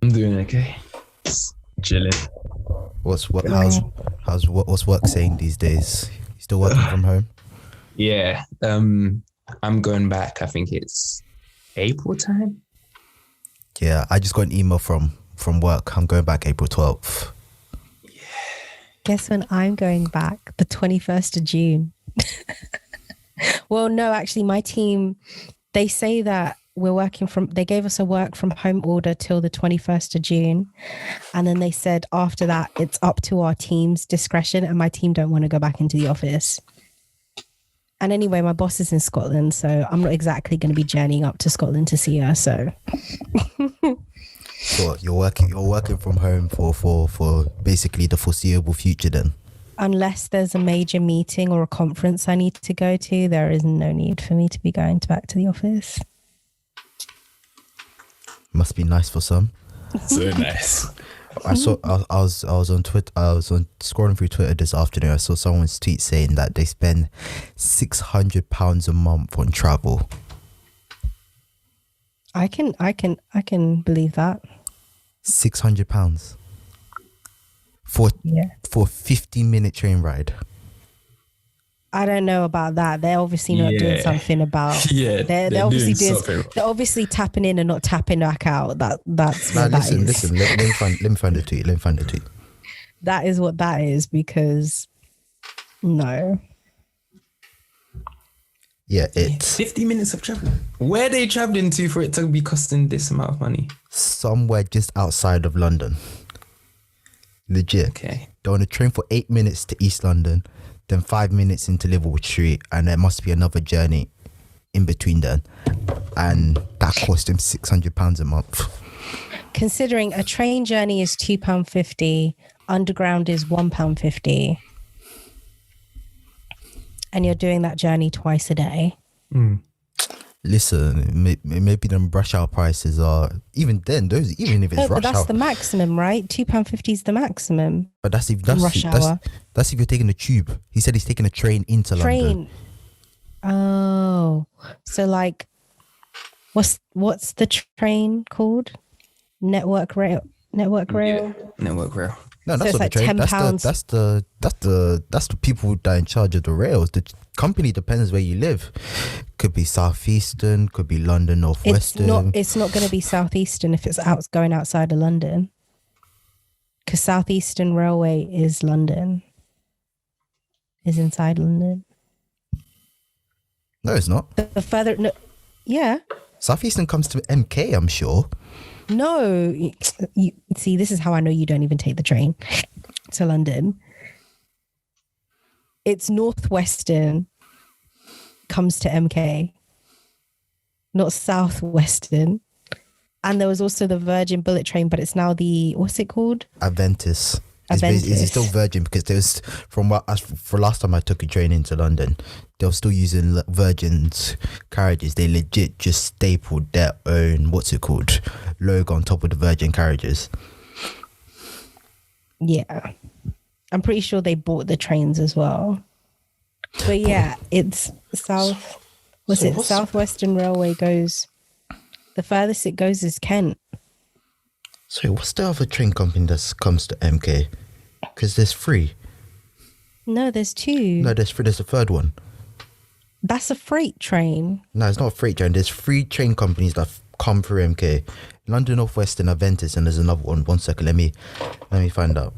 I'm doing okay. Just chilling. What's what? Going. What's work saying these days? You still working from home? Yeah. I'm going back. I think it's April time. Yeah, I just got an email from work. I'm going back April 12th. Guess when I'm going back? The 21st of June. Well, no, actually, my team, they say that they gave us a work from home order till the 21st of June. And then they said after that, it's up to our team's discretion. And my team don't want to go back into the office. And anyway, my boss is in Scotland, so I'm not exactly going to be journeying up to Scotland to see her. So So you're working from home for basically the foreseeable future then. unless there's a major meeting or a conference I need to go to, there is no need for me to be going back to the office. Must be nice for some. So nice. I was on Twitter. I was on scrolling through Twitter this afternoon. I saw someone's tweet saying that they spend £600 a month on travel. I can believe that. £600 for Yeah. for a 15-minute train ride. I don't know about that. They're obviously not doing Yeah. something about. Yeah, they're obviously doing doing. something. They're obviously tapping in and not tapping back out. That's Now what that is. listen. Let me find the tweet. Let me find the tweet. That is what that is because no. Yeah, it's 50 minutes of travel. Where are they traveling to for it to be costing this amount of money? somewhere just outside of London. Legit. Okay. They're on a train for 8 minutes to East London, then 5 minutes into Liverpool Street, and there must be another journey in between then. And that cost him £600 a month. Considering a train journey is £2.50, underground is £1.50, and you're doing that journey twice a day. Listen, maybe them rush hour prices are even then. Those even if it's No, but rush that's hour, the maximum, right? £2.50 is the maximum. but that's if rush hour. that's if you're taking a tube. He said he's taking a train into London. Train. Oh, so like, what's the train called? Network rail. Network rail. Yeah. Network rail. No, So that's it's not like the train. £10. That's the people that are in charge of the rails. The company depends where you live. Could be southeastern, could be London northwestern. It's not going to be southeastern if it's going outside of London, because Southeastern Railway is London. Is inside London. No, it's not. The further, no, yeah, Southeastern comes to MK, I'm sure. no. You see, this is how I know you don't even take the train to London. It's Northwestern comes to MK, not Southwestern. And there was also the Virgin Bullet train, but it's now the, what's it called? Aventus. Aventus. Is it still Virgin? Because there was for last time I took a train into London, they were still using Virgin's carriages. They legit just stapled their own logo on top of the Virgin carriages. Yeah. I'm pretty sure they bought the trains as well. But yeah, it's Southwestern Railway goes, the furthest it goes is Kent. So what's the other train company that comes to MK? Because there's three. No, there's two. No, there's three. There's a third one. That's a freight train. No, it's not a freight train. There's three train companies that come through MK. London Northwestern, Aventus, and there's another one. 1 second, let me find out.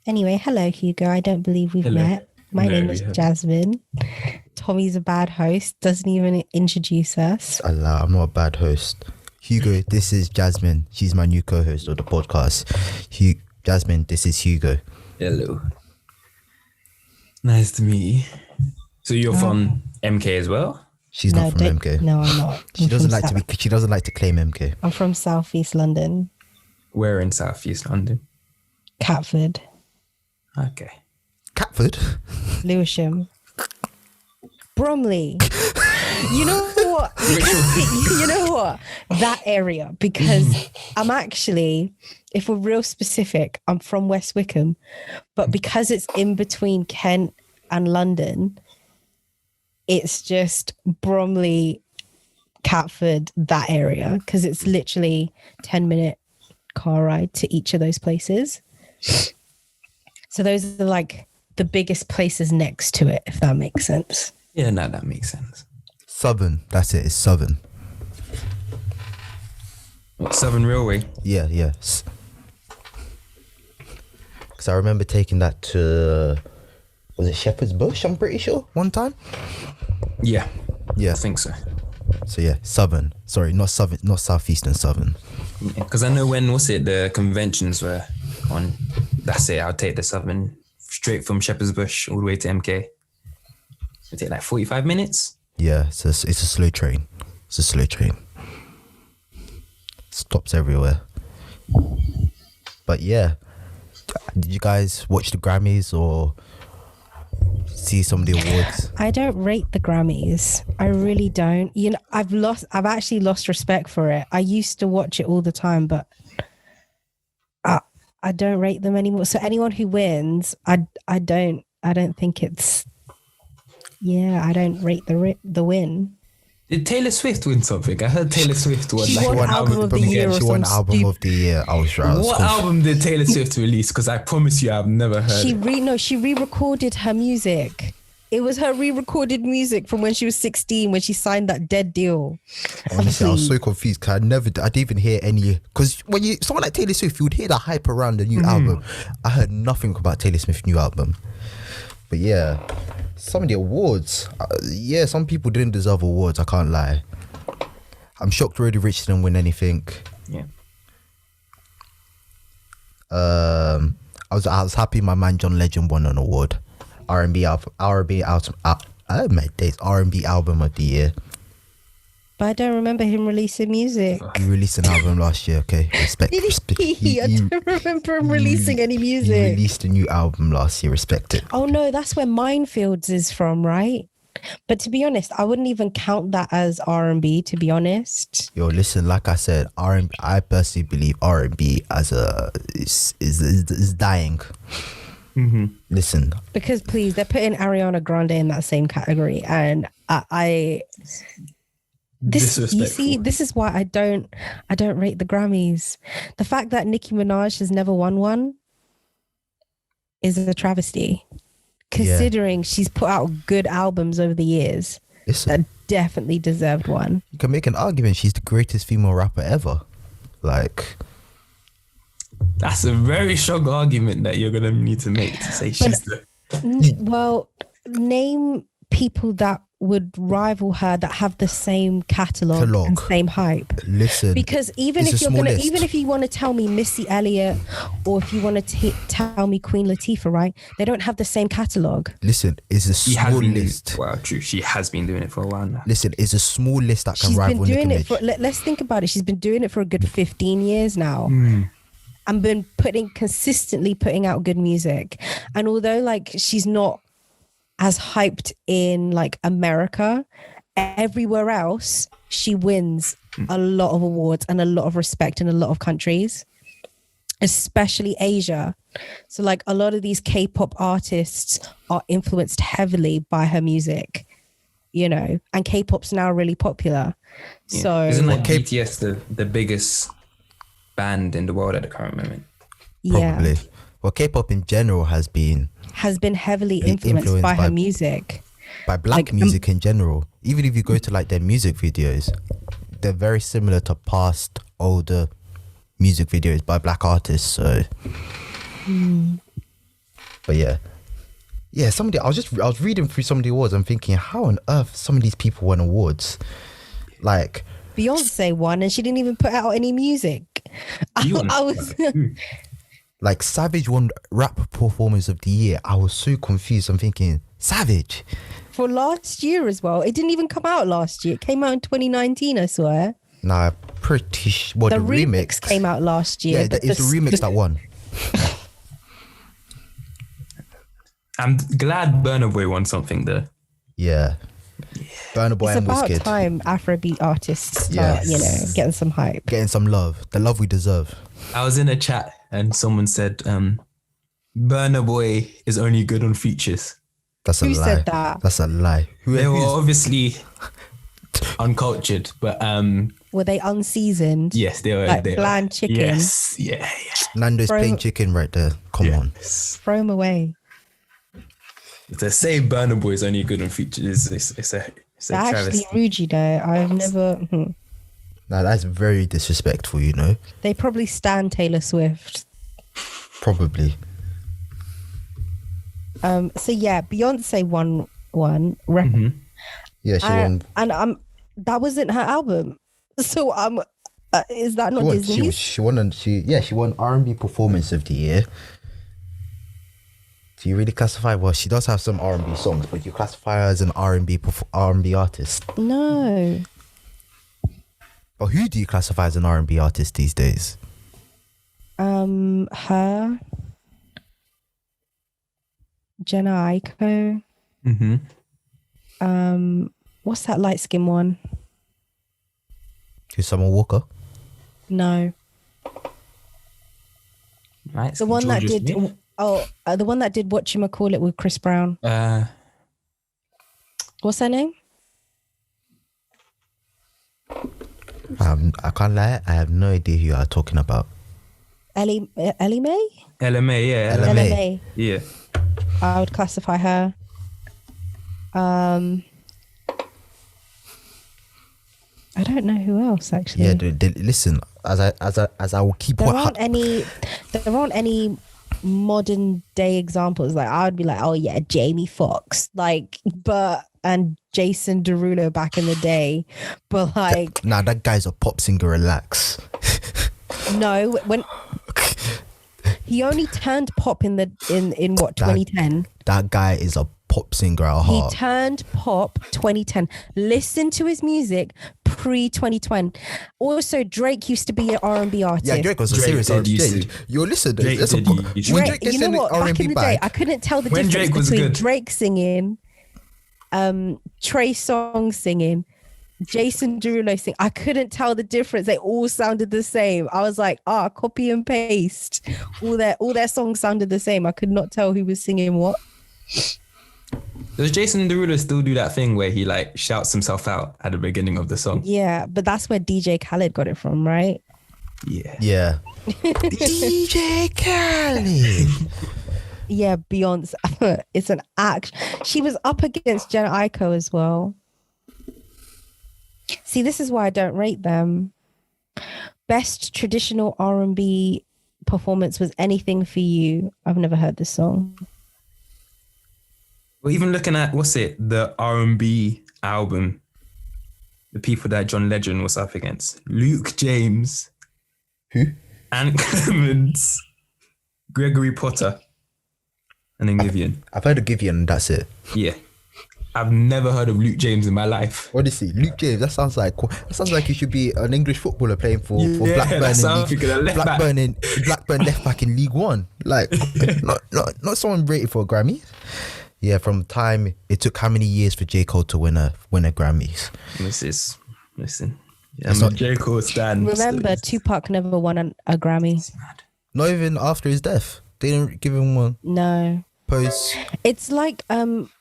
Anyway, hello, Hugo. I don't believe we've Hello. met. My No, name we is haven't. Jasmine. Tommy's a bad host, doesn't even introduce us. Allah, I'm not a bad host. Hugo, this is Jasmine. She's my new co-host of the podcast. Jasmine, this is Hugo. Hello. Nice to meet you. So you're from MK as well? She's not from MK. No, I'm not. She doesn't like to claim MK. I'm from Southeast London, We're in Southeast London. Catford, Okay. Catford? Lewisham, Bromley. You know what? You know what? That area, because I'm actually, if we're real specific, I'm from West Wickham, but because it's in between Kent and London, it's just Bromley, Catford, that area, because it's literally 10-minute car ride to each of those places. So those are like the biggest places next to it, if that makes sense. Yeah, no, that makes sense. Southern, that's it. It's Southern. What, Southern Railway? Yeah. Because I remember taking that to, was it Shepherd's Bush? I'm pretty sure one time. Yeah, Yeah. I think so. So yeah, Southern. Sorry, not Southern, not Southeastern, Southern. Because I know when the conventions were on. That's it. I'll take the Southern straight from Shepherd's Bush all the way to MK. It'll take like 45 minutes. Yeah, it's a slow train. It's a slow train. Stops everywhere. But yeah, did you guys watch the Grammys or see some of the awards? I don't rate the Grammys. I really don't. You know, I've actually lost respect for it. I used to watch it all the time, but I don't rate them anymore. So anyone who wins, I don't think it's. Yeah, I don't rate the win. Did Taylor Swift win something? I heard Taylor Swift won. She Like, won album of the year. She won album of the year. I was right. What album did Taylor Swift release? Because I promise you, I've never heard. She re-recorded her music. It was her re-recorded music from when she was 16, when she signed that dead deal. Honestly, I was so confused because I didn't even hear any. Because when someone like Taylor Swift, you would hear the hype around the new album. I heard nothing about Taylor Swift's new album. But yeah, some of the awards, some people didn't deserve awards. I can't lie. I'm shocked Roddy Ricch didn't win anything. Yeah. I was happy my man John Legend won an award. R&B album of the year. But I don't remember him releasing music. He released an album last year. Okay, respect. Did he? I don't remember him releasing any He music. released a new album last year. Respect it. Oh no, that's where Minefields is from, right? But to be honest, I wouldn't even count that as R&B, to be honest. Yo, listen, like I said, R&B, I personally believe R&B as is dying. Mm-hmm. Listen, Because please, they're putting Ariana Grande in that same category, and this you see, this is why I don't rate the Grammys. The fact that Nicki Minaj has never won one is a travesty, considering she's put out good albums over the years. listen, That definitely deserved one. you can make an argument she's the greatest female rapper ever. Like, That's a very strong argument that you're gonna need to make to say she's the. Well, name people that would rival her that have the same catalog and same hype. listen, Because even it's if a you're small gonna, list. even if you want to tell me Missy Elliott, or if you want to tell me Queen Latifah, right? They don't have the same catalog. listen, it's a She has small been list. Well, true. She has been doing it for a while now. Listen, it's a small list that can She's been rival Nicki doing it for. Minaj. Let's think about it. She's been doing it for a good 15 years now. And been consistently putting out good music. And although like she's not as hyped in like America, everywhere else she wins a lot of awards and a lot of respect in a lot of countries, especially Asia. So like a lot of these K-pop artists are influenced heavily by her music, you know, and K-pop's now really popular. Yeah. So Isn't like BTS the biggest band in the world at the current moment? Probably. Well, K-pop in general has been heavily influenced by her music. By black music in general. Even if you go to like their music videos, they're very similar to past older music videos by black artists. So, but yeah, I was reading through some of the awards. I'm thinking, how on earth some of these people won awards? Like Beyonce won, and she didn't even put out any music. I was. Like Savage won rap performance of the year. I was so confused. I'm thinking, Savage? For last year as well. It didn't even come out last year. It came out in 2019, I swear. Nah, pretty the remix came out last year. Yeah, it's the remix that won. I'm glad Burna Boy won something though. Yeah. Burna Boy and It's Wizkid. about time Afrobeat artists start, getting some hype. Getting some love. The love we deserve. I was in a chat and someone said Burna Boy is only good on features. That's a lie. Who said that? That's a lie. They were obviously uncultured, but Were they unseasoned? yes, they were Like they bland were. chicken? Yes, yeah. Nando's plain chicken right there. Come on. Throw them away. To say Burna Boy is only good on features it's a They're actually travesty. rude, you know. I've never. Now that's very disrespectful, you know. They probably stan Taylor Swift. Probably. So yeah, Beyonce won one. Yeah, she won. And that wasn't her album. So is that not Disney's? She won R&B Performance of the Year. Do you really classify? Well, she does have some R&B songs, but you classify her as an R&B artist. No. Or who do you classify as an R&B artist these days? Her, Jenna Aiko. What's that light skin one? Who's Summer Walker? No. Right, The one that did. Smith. The one that did whatchamacallit with Chris Brown. What's her name? I can't lie. I have no idea who you are talking about. Ellie Mae? LMA, yeah. LMA. Yeah. I would classify her. I don't know who else actually. Yeah, listen. As I will keep. There aren't any modern day examples. Like I would be like, oh yeah, Jamie Foxx, and Jason Derulo back in the day, but like, nah, that guy's a pop singer. Relax. No, when he only turned pop in what 2010. That guy is a pop singer at heart. He turned pop 2010. Listen to his music pre 2020. Also, Drake used to be an R&B artist. Yeah, Drake was a serious R&B. You're listening. When Drake gets in the back in the day, I couldn't tell the difference between Drake singing, Trey Songz singing, Jason Derulo singing. I couldn't tell the difference. They all sounded the same. I was like, copy and paste. All their songs sounded the same. I could not tell who was singing what. Does Jason Derulo still do that thing where he like shouts himself out at the beginning of the song? Yeah, but that's where DJ Khaled got it from, right? Yeah. DJ Khaled. Yeah, Beyonce. It's an act. She was up against Jenna Aiko as well. See, this is why I don't rate them. Best traditional R&B performance was Anything for You. I've never heard this song. Well, even looking at the R&B album, the people that John Legend was up against: Luke James, who? Ann Clemens, Gregory Potter, and then Giveon. I've heard of Giveon, and that's it. Yeah, I've never heard of Luke James in my life. Honestly, Luke James, that sounds like he should be an English footballer playing for Blackburn. Blackburn left back in League One. Like, not someone rated for a Grammy. Yeah, from time it took how many years for J. Cole to win a Grammys? Listen. Yeah, I'm a J. Cole stan. Remember, Tupac never won a Grammy. Not even after his death. They didn't give him one. No. Post. It's like,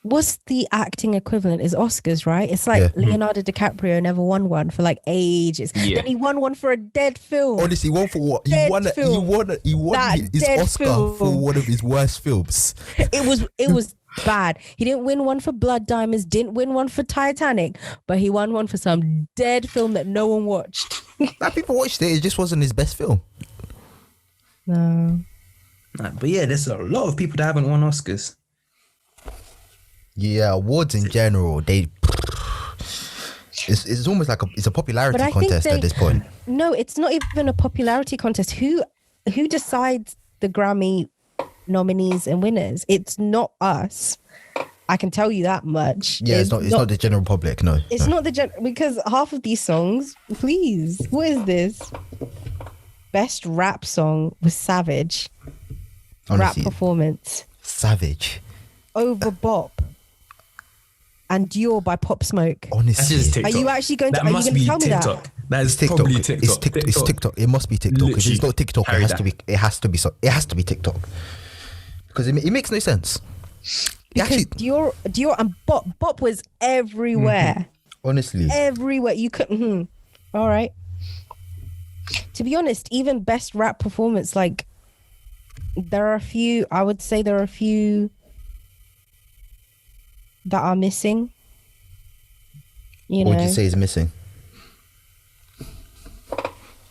what's the acting equivalent? Is Oscars, right? It's like Leonardo DiCaprio never won one for like ages. Yeah. Then he won one for a dead film. Honestly, he won for what? He won his Oscar film for one of his worst films. It was bad. He didn't win one for Blood Diamonds, didn't win one for Titanic, but he won one for some dead film that no one watched. Nah, people watched it. It just wasn't his best film. No. But yeah, there's a lot of people that haven't won Oscars. Yeah, awards in general, it's almost like it's a popularity contest at this point. No, it's not even a popularity contest. Who decides the Grammy nominees and winners? It's not us. I can tell you that much. Yeah, it's not the general public. No, it's not the because half of these songs. Please, what is this? Best rap song was Savage. Honestly, rap performance. Savage. Over Bop. And Dior by Pop Smoke. Honestly, are you actually going to? Are you going to tell me that? That is TikTok. Probably TikTok. It's TikTok. It must be TikTok. If it's not TikTok, it has to be TikTok. Because it makes no sense. Because Dior and Bop was everywhere. Honestly, everywhere. You could. All right. To be honest, even best rap performance, like there are a few. I would say there are a few that are missing. You what would you know, say is missing?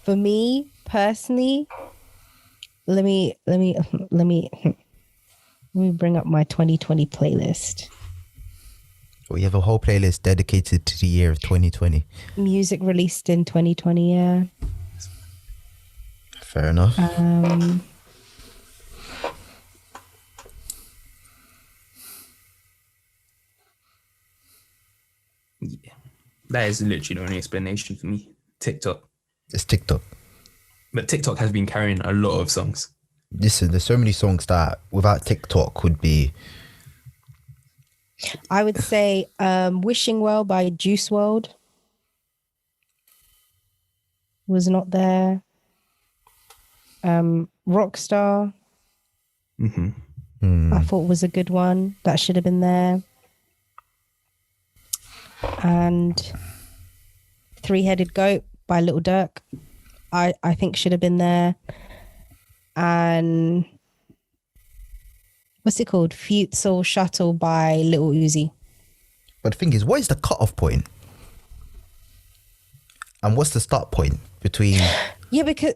for me personally, let me bring up my 2020 playlist. We have a whole playlist dedicated to the year of 2020. Music released in 2020, yeah. Fair enough. Yeah. That is literally the only explanation for me. TikTok. It's TikTok. But TikTok has been carrying a lot of songs. Listen, there's so many songs that without TikTok would be. I would say Wishing Well by Juice WRLD was not there. Rockstar, I thought was a good one. That should have been there. And Three-Headed Goat by Little Durk, I think should have been there. And what's it called? Futsal Shuttle by Little Uzi. But the thing is, what is the cutoff point? And what's the start point between? Yeah, because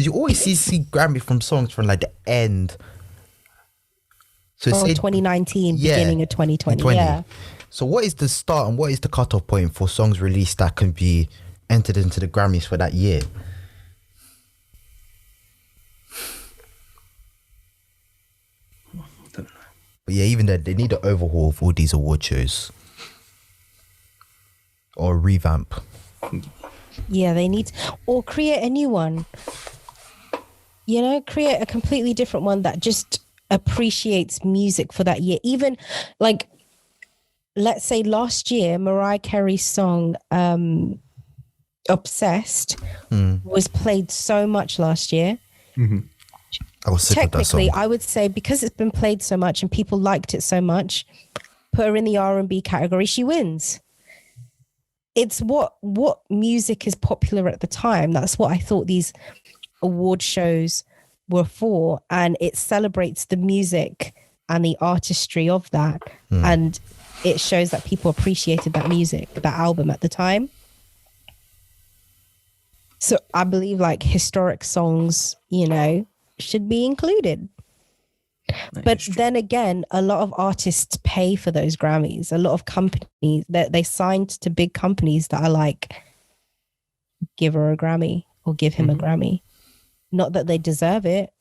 you always see Grammy from songs from like the end. So say 2019, beginning of 2020. Yeah. So what is the start and what is the cutoff point for songs released that can be entered into the Grammys for that year? But yeah, even then, they need an overhaul of all these award shows. Or a revamp. Yeah, they need, or create a new one. You know, create a completely different one that just appreciates music for that year. Even like, let's say last year, Mariah Carey's song, Obsessed, was played so much last year. I was sick of that song. Technically, I would say because it's been played so much and people liked it so much, put her in the R&B category, she wins. It's what music is popular at the time. That's what I thought these award shows were for, and it celebrates the music and the artistry of that, and it shows that people appreciated that music, that album at the time. So I believe like historic songs, you know, should be included. But then again, a lot of artists pay for those Grammys. A lot of companies that they signed to big companies that are like, give her a Grammy or give him a Grammy. Not that they deserve it,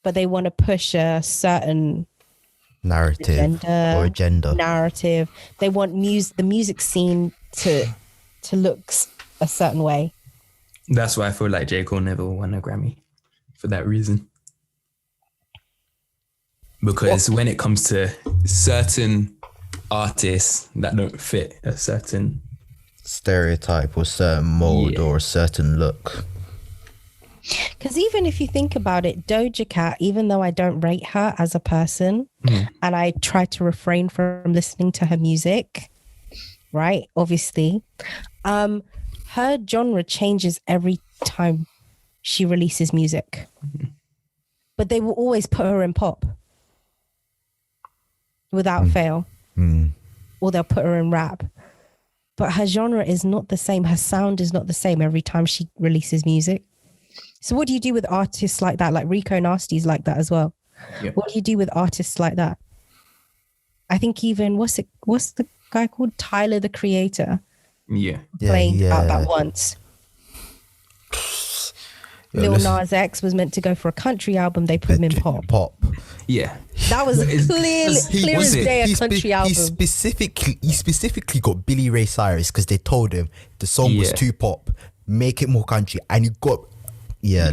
but they want to push a certain narrative. Narrative. They want the music scene to look a certain way. That's why I feel like J. Cole never won a Grammy, for that reason. Because when it comes to certain artists that don't fit a certain stereotype or certain mold or a certain look. Because even if you think about it, Doja Cat, even though I don't rate her as a person and I try to refrain from listening to her music, right? Obviously, her genre changes every time she releases music. But they will always put her in pop. Without fail. Or they'll put her in rap. But her genre is not the same. Her sound is not the same every time she releases music. So what do you do with artists like that? Like Rico Nasty's like that as well. Yeah. What do you do with artists like that? I think even, what's the guy called? Tyler, the Creator. Playing out that once. Lil Nas X was meant to go for a country album. They put him in pop. Yeah. That was clear as day a country album. He specifically got Billy Ray Cyrus because they told him the song was too pop. Make it more country. And he got... I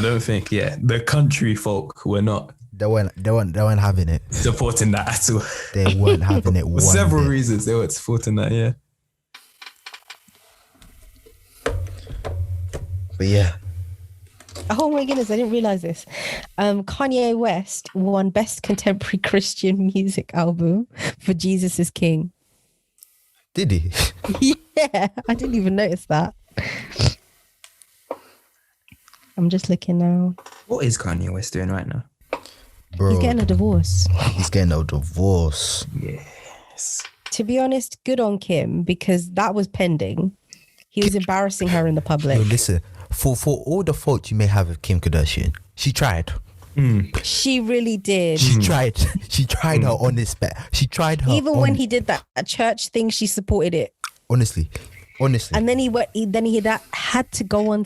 don't think, the country folk were not... They weren't having it. Supporting that at all. They weren't having it. For several reasons they weren't supporting that, But yeah. Oh my goodness, I didn't realize this. Kanye West won Best Contemporary Christian Music Album for Jesus is King. Did he? Yeah, I didn't even notice that. I'm just looking now. What is Kanye West doing right now? Bro, He's getting a divorce. He's getting a divorce. Yes. To be honest, good on Kim, because that was pending. He was embarrassing her in the public. Yo, listen, for all the fault you may have of Kim Kardashian, she tried. She really did. She tried. She tried her honest bet. She tried her. Even when he did that church thing, she supported it. Honestly. And then he had to go on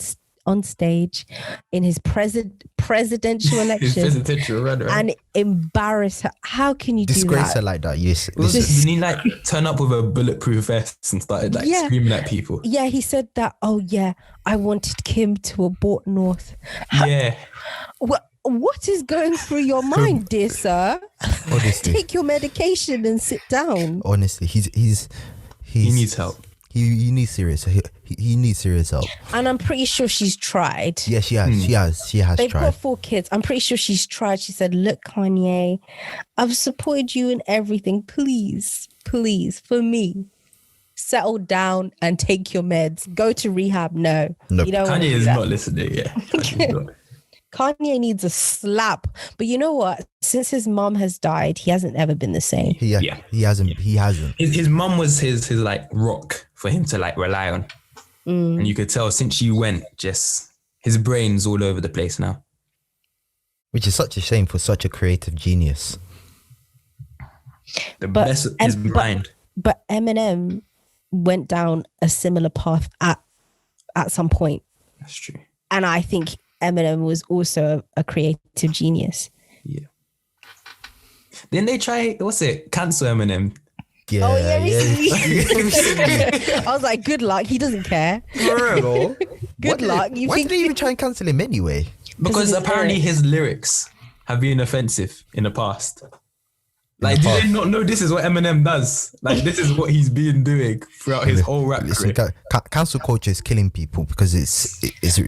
stage in his presidential election Presidential run, right? and embarrass her. How can you disgrace do that? her like that? Yes. Didn't he like turn up with a bulletproof vest and started like screaming at people? Yeah, he said that. Oh yeah, I wanted Kim to abort North. Yeah. What is going through your mind, dear sir? Honestly. Take your medication and sit down. Honestly, he needs help. He needs serious. He needs serious help. And I'm pretty sure she's tried. Yeah, she has. She has They've tried. got 4 kids. I'm pretty sure she's tried. She said, look, Kanye, I've supported you in everything. Please, for me, settle down and take your meds. Go to rehab. No. Nope. You don't want to Kanye do is that. not listening. Yeah. Kanye's not. Kanye needs a slap. But you know what? Since his mom has died, he hasn't ever been the same. He hasn't. His mum was his like rock for him to like rely on. And you could tell since she went, just his brain's all over the place now. Which is such a shame for such a creative genius. The best of his mind. But Eminem went down a similar path at some point. That's true. And I think Eminem was also a creative genius. Yeah. Didn't they try, cancel Eminem? Yeah, Oh yeah, recently. I was like, good luck. He doesn't care. Good luck. Why did they even try and cancel him anyway? Because apparently his lyrics have been offensive in the past. Like, do they not know this is what Eminem does? Like, this is what he's been doing throughout his whole rap career. Cancel culture is killing people because it's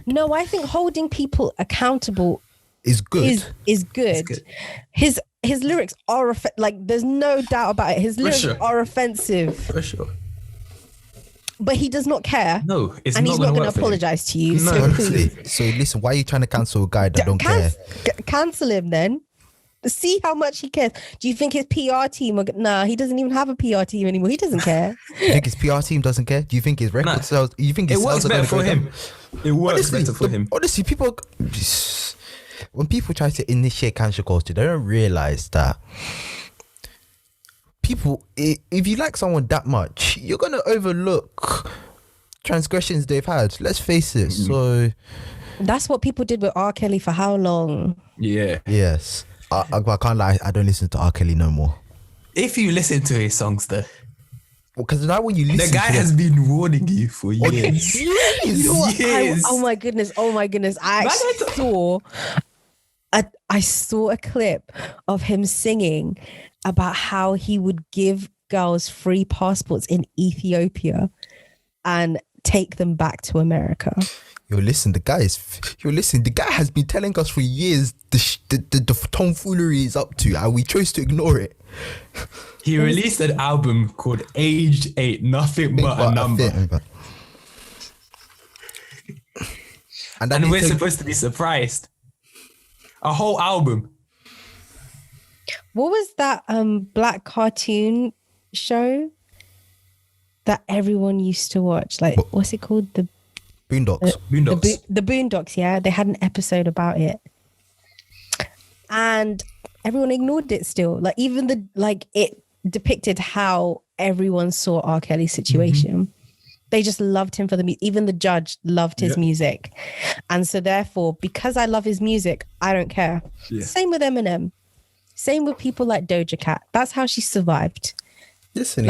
No, I think holding people accountable is good. Is good. His lyrics are there's no doubt about it. His lyrics are offensive. For sure. But he does not care. No, it's and not he's not going to work for him. apologize to you. No. So Honestly. please. So listen, why are you trying to cancel a guy that don't care? Cancel him then. See how much he cares. Do you think his PR team nah, he doesn't even have a PR team anymore. He doesn't care. You think his PR team doesn't care? Do you think his record sales? You think his it works sales are better gonna for go him? down? It works better for him. Honestly, people, when people try to initiate cancel culture, they don't realize that people, if you like someone that much, you're gonna overlook transgressions they've had. Let's face it. So that's what people did with R. Kelly for how long? Yeah. Yes. I can't lie, I don't listen to R. Kelly no more. If you listen to his songs though, because now when you listen, the guy has been warning you for years. Years. Oh my goodness! I saw a clip of him singing about how he would give girls free passports in Ethiopia and take them back to America. The guy has been telling us for years the tomfoolery he's up to, and we chose to ignore it. He released an album called Age 8, Nothing But a Number. And we're supposed to be surprised. A whole album. What was that black cartoon show that everyone used to watch? Like, what's it called? The Boondocks. The Boondocks, yeah. They had an episode about it. And everyone ignored it still. Like, even it depicted how everyone saw R. Kelly's situation. Mm-hmm. They just loved him for the music. Even the judge loved his music. And so therefore, because I love his music, I don't care. Yeah. Same with Eminem. Same with people like Doja Cat. That's how she survived. Listen,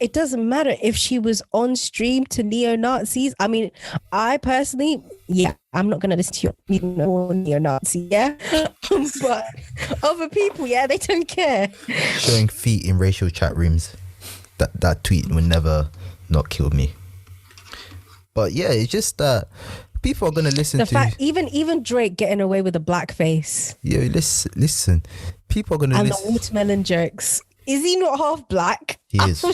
it doesn't matter if she was on stream to neo-Nazis. I mean, I personally, I'm not going to listen to you neo-Nazi, but other people, they don't care. Showing feet in racial chat rooms. That tweet would never not kill me. But yeah, it's just that people are gonna listen The to fact, even Drake getting away with a blackface yeah. Listen. People are gonna and the listen. watermelon jokes. Is he not half black? He is.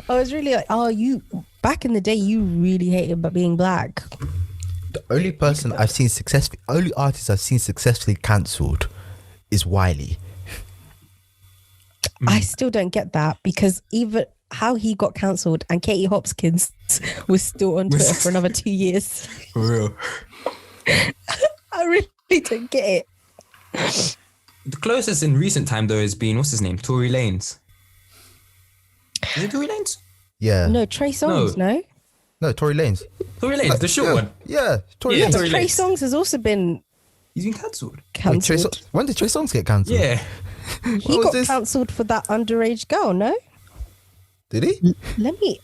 I was really like, oh, you back in the day, you really hated but being black. The only person I've seen successfully, only artist I've seen successfully cancelled is Wiley. I still don't get that because even how he got cancelled and Katie Hopkins was still on Twitter for another 2 years. For real. I really don't get it. The closest in recent time though has been, what's his name? Tory Lanez. Is it Tory Lanez? Yeah. No, Trey Songz, no? No, Tory Lanez. Tory Lanez, the short one. Yeah, Tory Yeah, Lanez. Tory Trey Lanez. Songz has also been He's been cancelled. cancelled. When did Trey Songz get cancelled? Yeah. He What was got this? cancelled for that underage girl, no? Did he? Let me.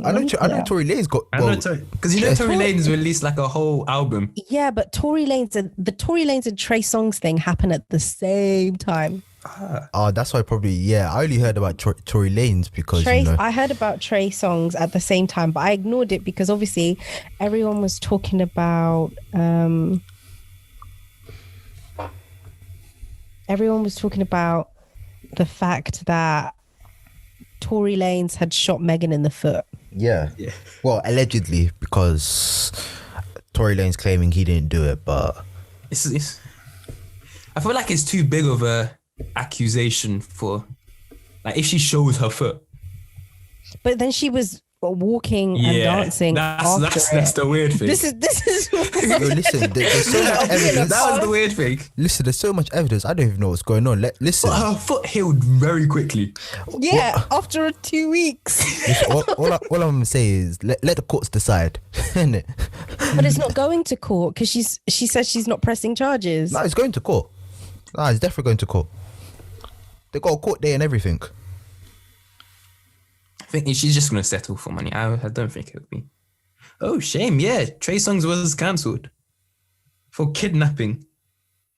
I know Tory Lanez got. I know Tory, because Tory Lanez released like a whole album. Yeah, but the Tory Lanez and Trey Songz thing happened at the same time. Oh, that's why probably. Yeah, I only heard about Tory Lanez because I heard about Trey Songz at the same time, but I ignored it because obviously everyone was talking about. Everyone was talking about the fact that Tory Lanez had shot Megan in the foot. Yeah. Well, allegedly, because Tory Lanez claiming he didn't do it, but It's I feel like it's too big of a accusation for, like, if she shows her foot. But then she was walking and dancing. That's the weird thing. This is. yo, listen, there's so much evidence. That was the weird thing. Listen, there's so much evidence. I don't even know what's going on. Listen, But her foot healed very quickly. Yeah, after 2 weeks. all I'm gonna say is let the courts decide. Innit? But it's not going to court because she says she's not pressing charges. Nah, it's going to court. Nah, it's definitely going to court. They got a court day and everything. I think she's just going to settle for money. I don't think it would be. Oh, shame. Yeah, Trey Songz was cancelled for kidnapping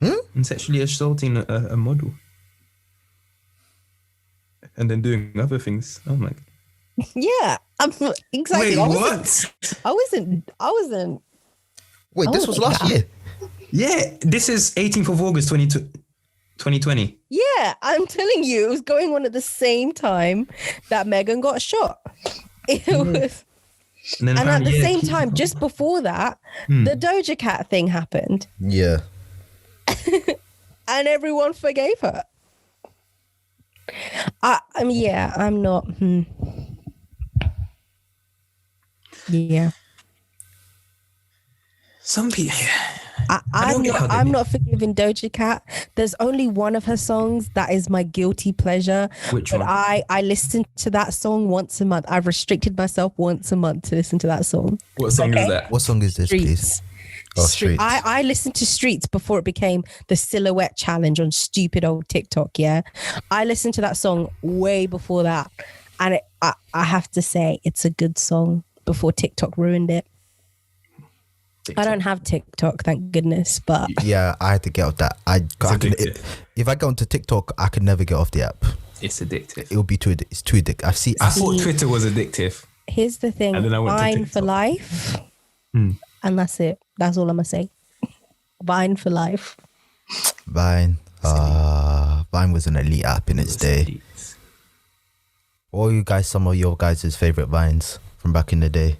and sexually assaulting a model. And then doing other things. Oh my God. Yeah, exactly. Wait, I wasn't. Wait, this was last year. Yeah, this is 18th of August 2020. Yeah, I'm telling you, it was going on at the same time that Megan got shot. It was, And then and at the apparently, same time, just before that, the Doja Cat thing happened, Yeah. and everyone forgave her. I'm not. Yeah. some people. I'm not forgiving Doja Cat. There's only one of her songs that is my guilty pleasure. Which but one? I listen to that song once a month. I've restricted myself once a month to listen to that song. What song is that? What song is this, please? Streets. Oh, Streets. I listened to Streets before it became the silhouette challenge on stupid old TikTok. Yeah, I listened to that song way before that, and I have to say it's a good song. Before TikTok ruined it. I don't have TikTok, thank goodness. But Yeah, I had to get off that. If I go onto TikTok, I could never get off the app. It's addictive. It will be it's too addictive. I thought Twitter was addictive. here's the thing: And then I went to Vine for TikTok. life, and that's it. That's all I'm gonna say. Vine for life. Vine. Vine was an elite app in its day. What are you guys? Some of your guys' favorite Vines from back in the day?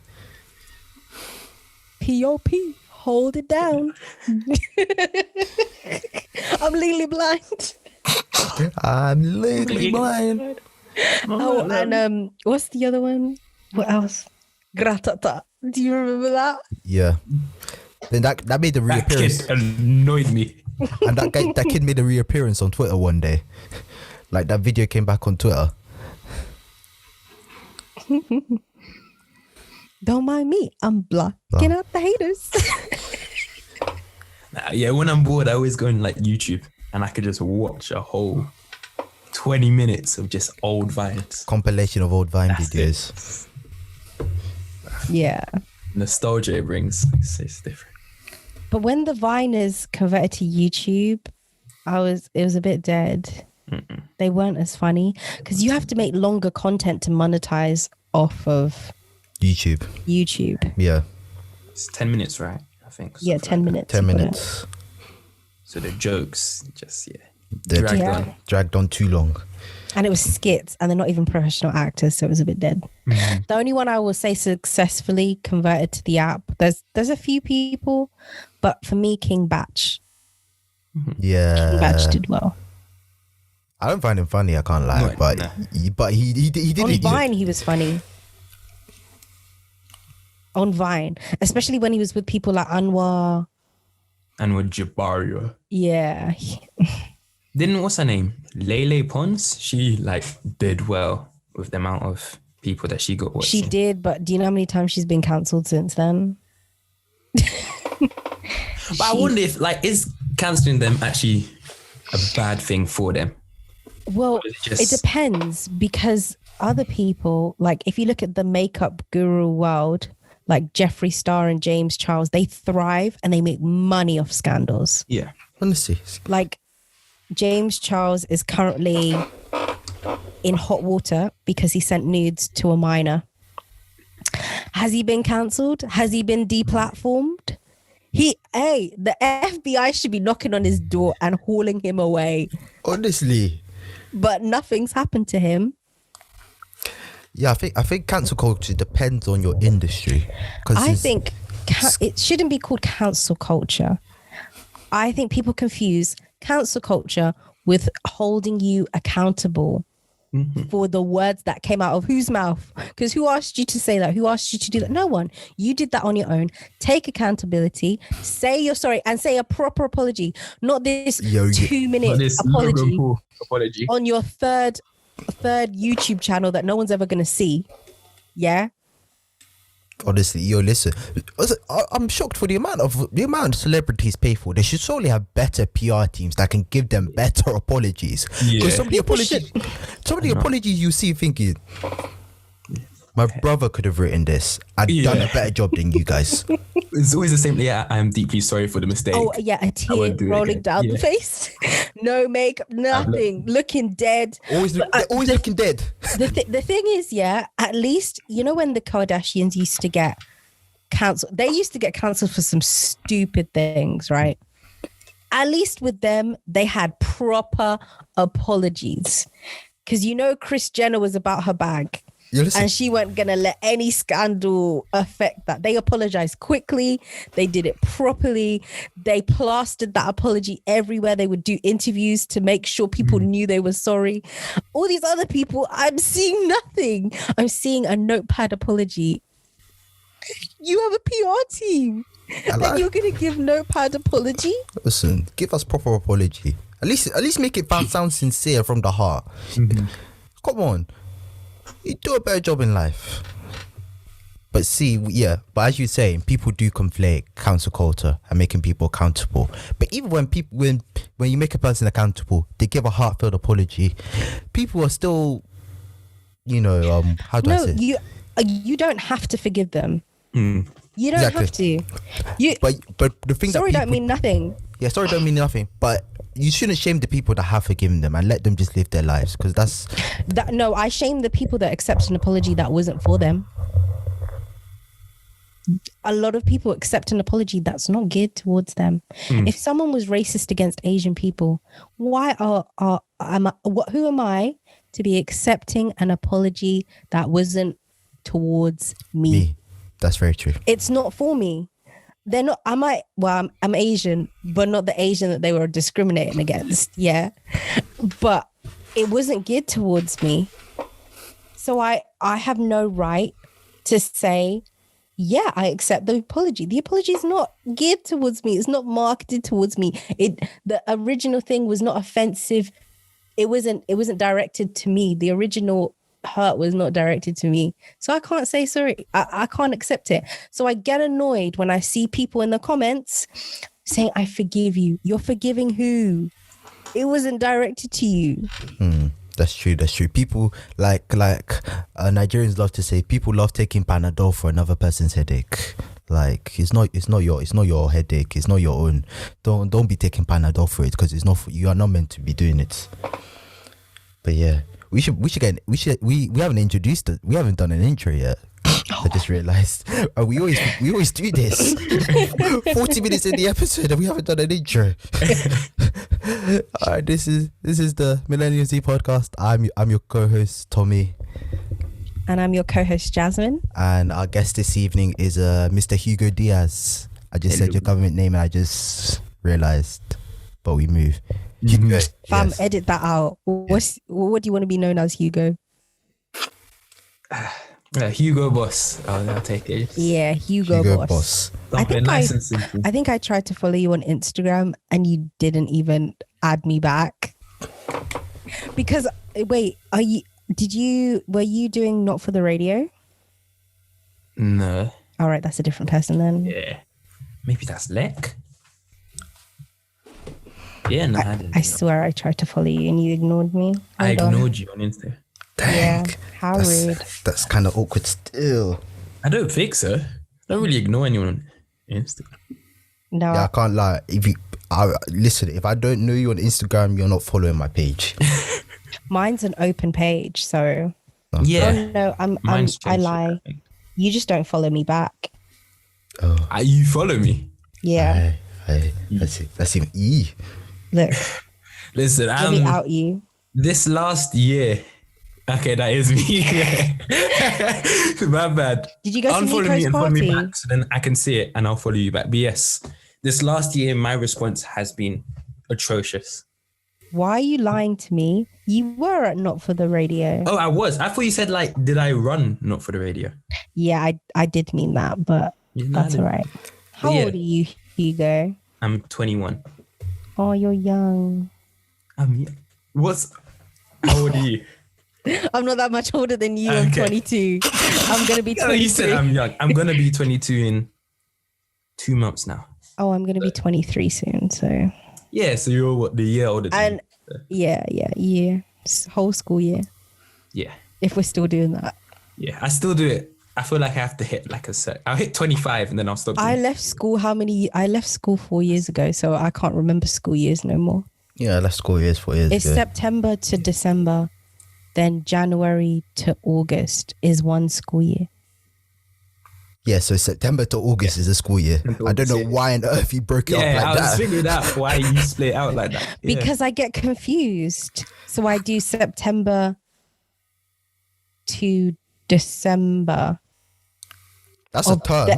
P.O.P. Hold it down. I'm legally blind. I'm legally blind. Oh, and what's the other one? What else? Gratata. Do you remember that? Yeah. Then that made a That reappearance, kid annoyed me. and that kid made a reappearance on Twitter one day. Like that video came back on Twitter. Don't mind me. I'm blocking out the haters. Yeah, when I'm bored, I always go on like YouTube and I could just watch a whole 20 minutes of just old Vines. Compilation of old Vine That's videos. Yeah. Nostalgia it brings. It's different. But when the Viners converted to YouTube, it was a bit dead. They weren't as funny because you have to make longer content to monetize off of YouTube. YouTube. Yeah. It's 10 minutes, right? I think. Yeah, 10 minutes. 10 minutes. So the jokes just They're dragged on too long. And it was skits, and they're not even professional actors, so it was a bit dead. Mm-hmm. The only one I will say successfully converted to the app, there's a few people, but for me, King Batch. Yeah. King Batch did well. I don't find him funny, I can't lie. But he did On it. Vine, he was funny. On Vine. Especially when he was with people like Anwar. And with Jabaria. Yeah. Didn't, what's her name? Lele Pons? She like did well with the amount of people that she got watching. She did, but do you know how many times she's been cancelled since then? But I wonder if, like, is cancelling them actually a bad thing for them? Well, it depends, because other people, like if you look at the makeup guru world, like Jeffree Star and James Charles, they thrive and they make money off scandals. Yeah. Honestly. Like James Charles is currently in hot water because he sent nudes to a minor. Has he been cancelled? Has he been deplatformed? The FBI should be knocking on his door and hauling him away. Honestly. But nothing's happened to him. Yeah, I think cancel culture depends on your industry. I think it shouldn't be called cancel culture. I think people confuse cancel culture with holding you accountable for the words that came out of whose mouth? Because who asked you to say that? Who asked you to do that? No one. You did that on your own. Take accountability. Say you're sorry and say a proper apology. Not this 2-minute apology on your third YouTube channel that no one's ever going to see. Yeah. Honestly, listen. I'm shocked for the amount of celebrities pay for. They should surely have better PR teams that can give them better apologies. Because some of the apologies you see thinking, my brother could have written this. I'd done a better job than you guys. It's always the same. Yeah, I am deeply sorry for the mistake. Oh yeah, a tear rolling down the face. No makeup, nothing. Looking dead. Always looking dead. The thing is, at least, you know, when the Kardashians used to get cancelled, they used to get cancelled for some stupid things, right? At least with them, they had proper apologies. Because you know Kris Jenner was about her bag. And she wasn't going to let any scandal affect that. They apologized quickly. They did it properly. They plastered that apology everywhere. They would do interviews to make sure people knew they were sorry. All these other people, I'm seeing nothing. I'm seeing a notepad apology. You have a PR team and you're going to give notepad apology? Listen, give us proper apology. At least make it sound sincere from the heart. Come on. You do a better job in life. But as you're saying, people do conflate cancel culture and making people accountable. But even when you make a person accountable, they give a heartfelt apology, people are still, how do I say? You don't have to forgive them. You don't have to. But the thing sorry don't mean nothing. Yeah, sorry don't mean nothing. But you shouldn't shame the people that have forgiven them and let them just live their lives, because no, I shame the people that accept an apology that wasn't for them. A lot of people accept an apology that's not geared towards them. If someone was racist against Asian people, who am I to be accepting an apology that wasn't towards me? That's very true. It's not for me. They're not. I'm Asian, but not the Asian that they were discriminating against. Yeah, but it wasn't geared towards me. So I have no right to say, yeah, I accept the apology. The apology is not geared towards me. It's not marketed towards me. The original thing was not offensive. It wasn't directed to me. The original hurt was not directed to me. So I can't say sorry. I can't accept it. So I get annoyed when I see people in the comments saying, I forgive you. You're forgiving who? It wasn't directed to you. That's true. People like Nigerians love to say, people love taking Panadol for another person's headache. Like it's not your headache. It's not your own. Don't be taking Panadol for it, because it's not for, you are not meant to be doing it. But yeah. We haven't introduced it. We haven't done an intro yet. I just realized. We always do this. 40 minutes in the episode and we haven't done an intro. All right, this is the Millennial Z podcast. I'm your co-host Tommy, and I'm your co-host Jasmine. And our guest this evening is Mr. Hugo Diaz. I just said your government name and I just realized, but we move. Hugo, Fam, yes. edit that out. What do you want to be known as, Hugo? Hugo Boss. I'll take it. Yeah, Hugo Boss. I think I tried to follow you on Instagram and you didn't even add me back. Because wait, were you doing Not for the Radio? No. All right, that's a different person then. Yeah. Maybe that's Lek. Yeah, no, I didn't. I swear I tried to follow you and you ignored me. I ignored you on Insta. Dang. Yeah, how rude. That's kind of awkward still. I don't think so. I don't really ignore anyone on Instagram. No. Yeah, I can't lie. Listen, if I don't know you on Instagram, you're not following my page. Mine's an open page, so. Yeah. Oh, no, I lie. You just don't follow me back. Oh. You follow me? Yeah. That's even E. Look. Listen, Let me out you. This last year. Okay, that is me. My bad. Did you go to unfollow Nico's me and follow me party? back so then I can see it and I'll follow you back. But yes, this last year my response has been atrocious. Why are you lying to me? You were at Not for the Radio. Oh, I was. I thought you said like, did I run Not for the Radio? Yeah, I did mean that, but that's all right. How old are you, Hugo? I'm 21. Oh, you're young. How old are you? I'm not that much older than you. I'm 22. I'm going to be 23. You said I'm young. I'm going to be 22 in 2 months now. Oh, I'm going to be 23 soon. So yeah, so you're the year older than me. Yeah. Whole school year. Yeah. If we're still doing that. Yeah, I still do it. I feel like I have to hit like a set. I'll hit 25 and then I'll stop. I left school 4 years ago, so I can't remember school years no more. Yeah, I left school 4 years ago. It's September to December. Then January to August is one school year. Yeah, so September to August is a school year. I don't know why on earth you broke it up like that. Yeah, I was figuring out why you split out like that. Yeah. Because I get confused. So I do September to December. That's a term.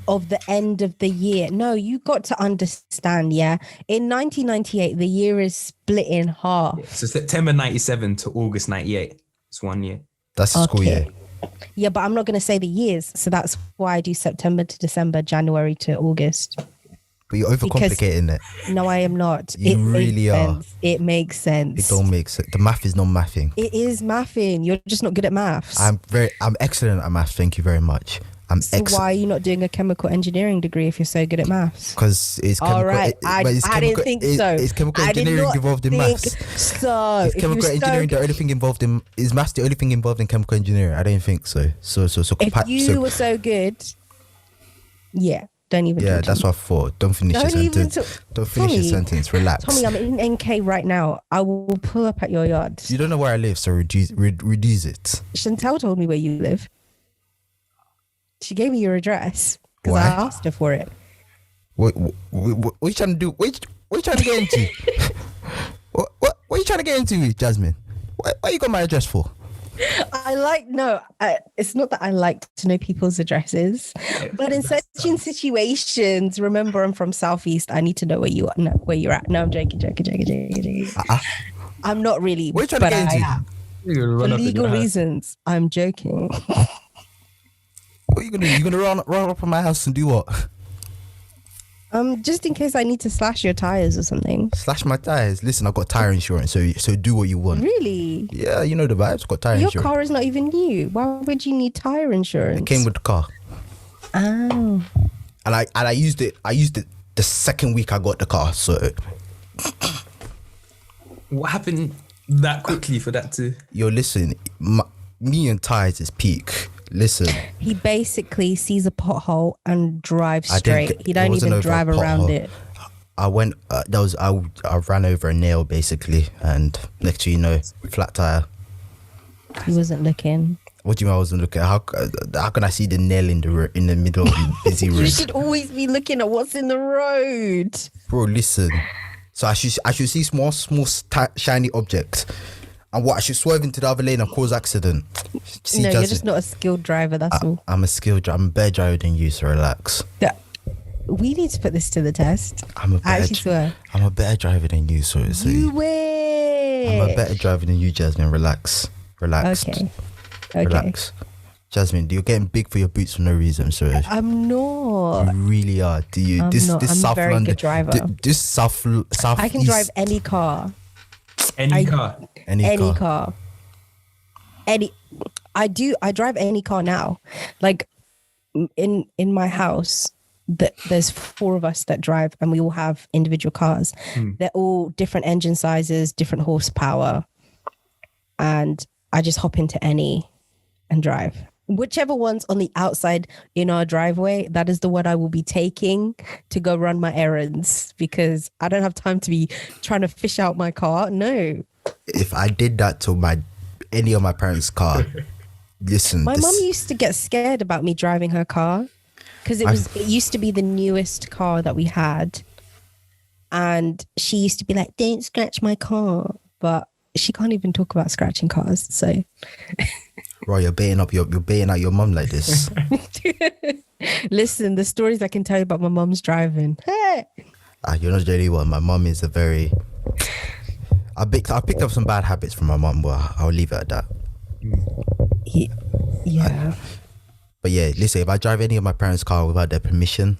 Of the end of the year. No, you got to understand, yeah. In 1998, the year is split in half. So September 97 to August 98. It's 1 year. That's a school year. Yeah, but I'm not going to say the years. So that's why I do September to December, January to August. But you're overcomplicating it. No, I am not. You really are. It makes sense. It don't make sense. The math is not mathing. It is mathing. You're just not good at maths. I'm excellent at maths. Thank you very much. So why are you not doing a chemical engineering degree if you're so good at maths? Because it's chemical. All right, I didn't think so. It's chemical engineering involved in maths. So is chemical engineering the only thing involved in? Is maths the only thing involved in chemical engineering? I don't think so. So if you were so good, yeah. Don't even. Yeah, that's what I thought. Don't finish your sentence. Don't finish your sentence. Relax. Tommy, I'm in NK right now. I will pull up at your yard. You don't know where I live, so reduce it. Chantel told me where you live. She gave me your address because I asked her for it. What are you trying to do? What are you trying to get into? what are you trying to get into, Jasmine? What you got my address for? It's not that I like to know people's addresses, but in certain situations, remember I'm from Southeast. I need to know where you're at. No, I'm joking. I'm not really, what are you trying to get into? For legal reasons, I'm joking. What are you gonna do? You're gonna run up on my house and do what? Just in case I need to slash your tires or something. Slash my tires? Listen, I've got tire insurance, so do what you want. Really? Yeah, you know the vibes. I've got tire insurance. Your car is not even new. Why would you need tire insurance? It came with the car. Oh. And I used it. I used it the second week I got the car. So what happened that quickly for that to? Yo, listen, me and tires is peak. Listen, he basically sees a pothole and drives straight. He don't even drive around it. I went. I ran over a nail basically, and next to flat tire. He wasn't looking. What do you mean I wasn't looking? How can I see the nail in the middle of the busy road? You should always be looking at what's in the road. Bro, listen. So I should see small shiny objects. And what, I should swerve into the other lane and cause accident. See, no, you're just not a skilled driver, that's all. I'm a skilled driver. I'm a better driver than you, so relax. Yeah. We need to put this to the test. I'm a better driver than you, so you wish. I'm a better driver than you, Jasmine. Relax. Okay. Relax. Jasmine, you're getting big for your boots for no reason, so I'm not. You really are. Do you? I'm This I'm South a very London, good driver. This South I can drive any car. Any car. I drive any car now. Like in my house, there's 4 of us that drive, and we all have individual cars. They're all different engine sizes, different horsepower, and I just hop into any and drive. Whichever one's on the outside in our driveway, that is the one I will be taking to go run my errands, because I don't have time to be trying to fish out my car. No. If I did that to any of my parents' car, listen. My mum used to get scared about me driving her car, because it used to be the newest car that we had, and she used to be like, "Don't scratch my car," but she can't even talk about scratching cars. So, bro, you're baiting out your mum like this. Listen, the stories I can tell you about my mum's driving. Hey, you're not the only one. My mum is a very. I picked up some bad habits from my mum, but I'll leave it at that. Yeah. But yeah, listen, if I drive any of my parents' car without their permission,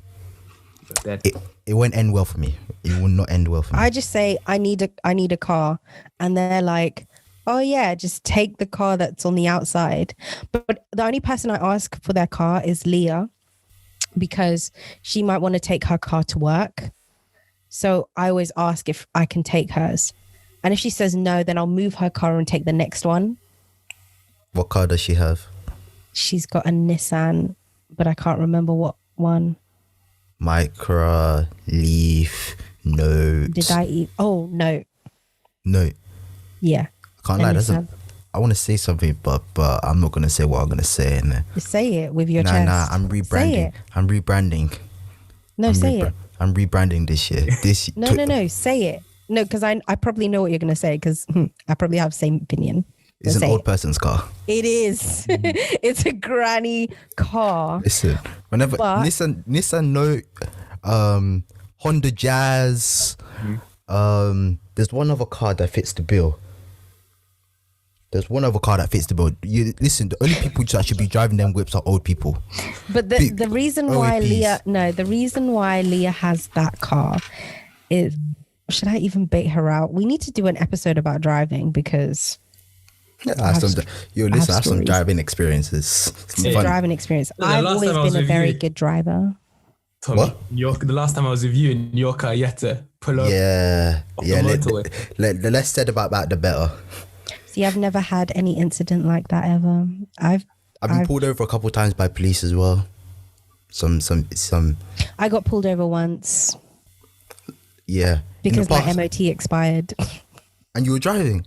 it won't end well for me. It will not end well for me. I just say I need a car, and they're like, "Oh yeah, just take the car that's on the outside." But the only person I ask for their car is Leah, because she might want to take her car to work. So I always ask if I can take hers. And if she says no, then I'll move her car and take the next one. What car does she have? She's got a Nissan, but I can't remember what one. Micra, Leaf, Note. Did I eat? Oh, no. No. Yeah. I can't lie. I want to say something, but I'm not going to say what I'm going to say. Just say it with your chest. Nah, I'm rebranding. No, say it. I'm rebranding this year. No, say it. No, because I probably know what you're going to say, because I probably have the same opinion. It's an old person's car. It is. It's a granny car. Listen, whenever Nissan Note, Honda Jazz, there's one other car that fits the bill. You listen, the only people that should be driving them whips are old people. But the reason why Leah has that car is, should I even bait her out? We need to do an episode about driving, because I have some driving experiences. Driving experience. I've always been a very good driver. Tommy, what? The last time I was with you in your car, you had to pull up. Yeah. The less said about that, the better. See, I've never had any incident like that ever. I've been pulled over a couple of times by police as well. Some. I got pulled over once. Yeah. Because my MOT expired. And you were driving?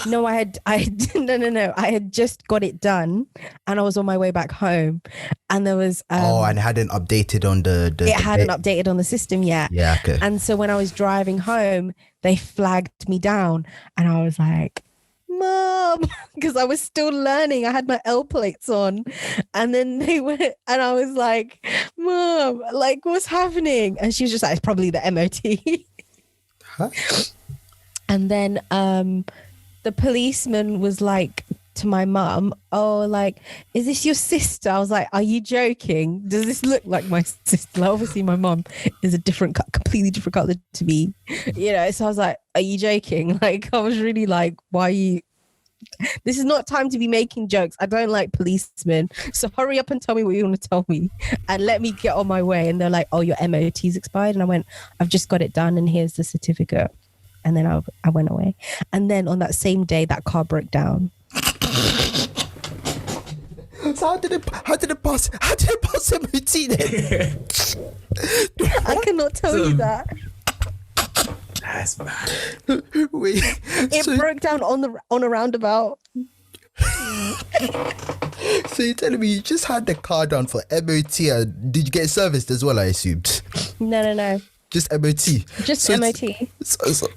No, no. I had just got it done, and I was on my way back home, and there was and it hadn't updated on updated on the system yet. Yeah, okay. And so when I was driving home, they flagged me down, and I was like, "Mom," because I was still learning. I had my L plates on, and then they went, and I was like, "Mom, like, what's happening?" And she was just like, "It's probably the MOT." Huh? And then the policeman was like to my mum, "Oh, like, is this your sister?" I was like, "Are you joking? Does this look like my sister?" Like, obviously my mum is a completely different color to me, so I was like, "Are you joking?" Like, I was really like, "Why are you, this is not time to be making jokes. I don't like policemen, so hurry up and tell me what you want to tell me and let me get on my way." And they're like, "Oh, your MOT's expired." And I went, "I've just got it done, and here's the certificate." And then I went away. And then on that same day, that car broke down. So how did it pass MOT then? I cannot tell you that. That's bad. Wait, It broke down on a roundabout. So you're telling me you just had the car done for MOT and did you get it serviced as well, I assumed? No. Just MOT? Just MOT. So,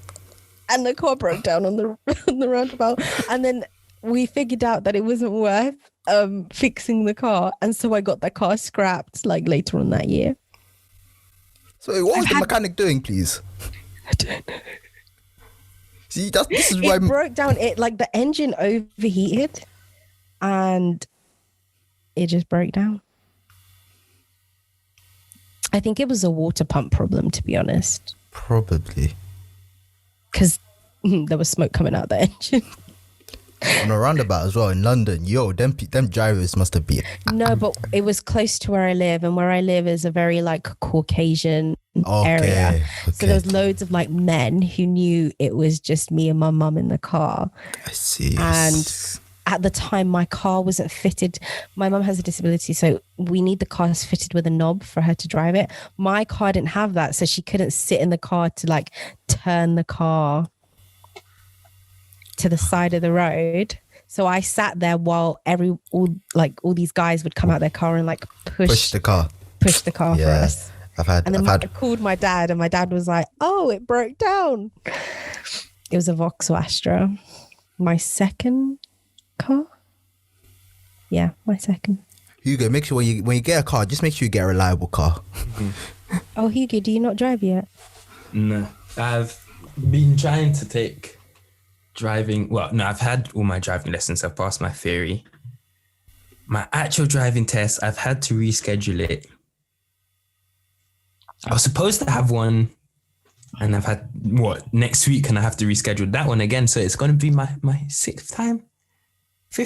And the car broke down on the on the roundabout. And then we figured out that it wasn't worth fixing the car. And so I got the car scrapped like later on that year. so what was the mechanic doing, please? I don't know. See, this is why... It broke down. It like the engine overheated and it just broke down. I think it was a water pump problem, to be honest. Probably. Because there was smoke coming out the engine. On a roundabout as well in London, them drivers must have been... No, but it was close to where I live, and where I live is a very like Caucasian area. So there was loads of like men who knew it was just me and my mum in the car. I see. And at the time, my car wasn't fitted. My mum has a disability, so we need the cars fitted with a knob for her to drive it. My car didn't have that, so she couldn't sit in the car to like turn the car to the side of the road. So I sat there while all these guys would come out their car and like push the car for us. And then I called my dad, and my dad was like, "Oh, it broke down." It was a Vauxhall Astra, my second car. Yeah, my second. Hugo, make sure when you get a car, just make sure you get a reliable car. Oh, Hugo, do you not drive yet? No, I've been trying to take driving. Well, no, I've had all my driving lessons. I've passed my theory. My actual driving test, I've had to reschedule it. I was supposed to have one, and I've had next week, and I have to reschedule that one again. So it's going to be my fifth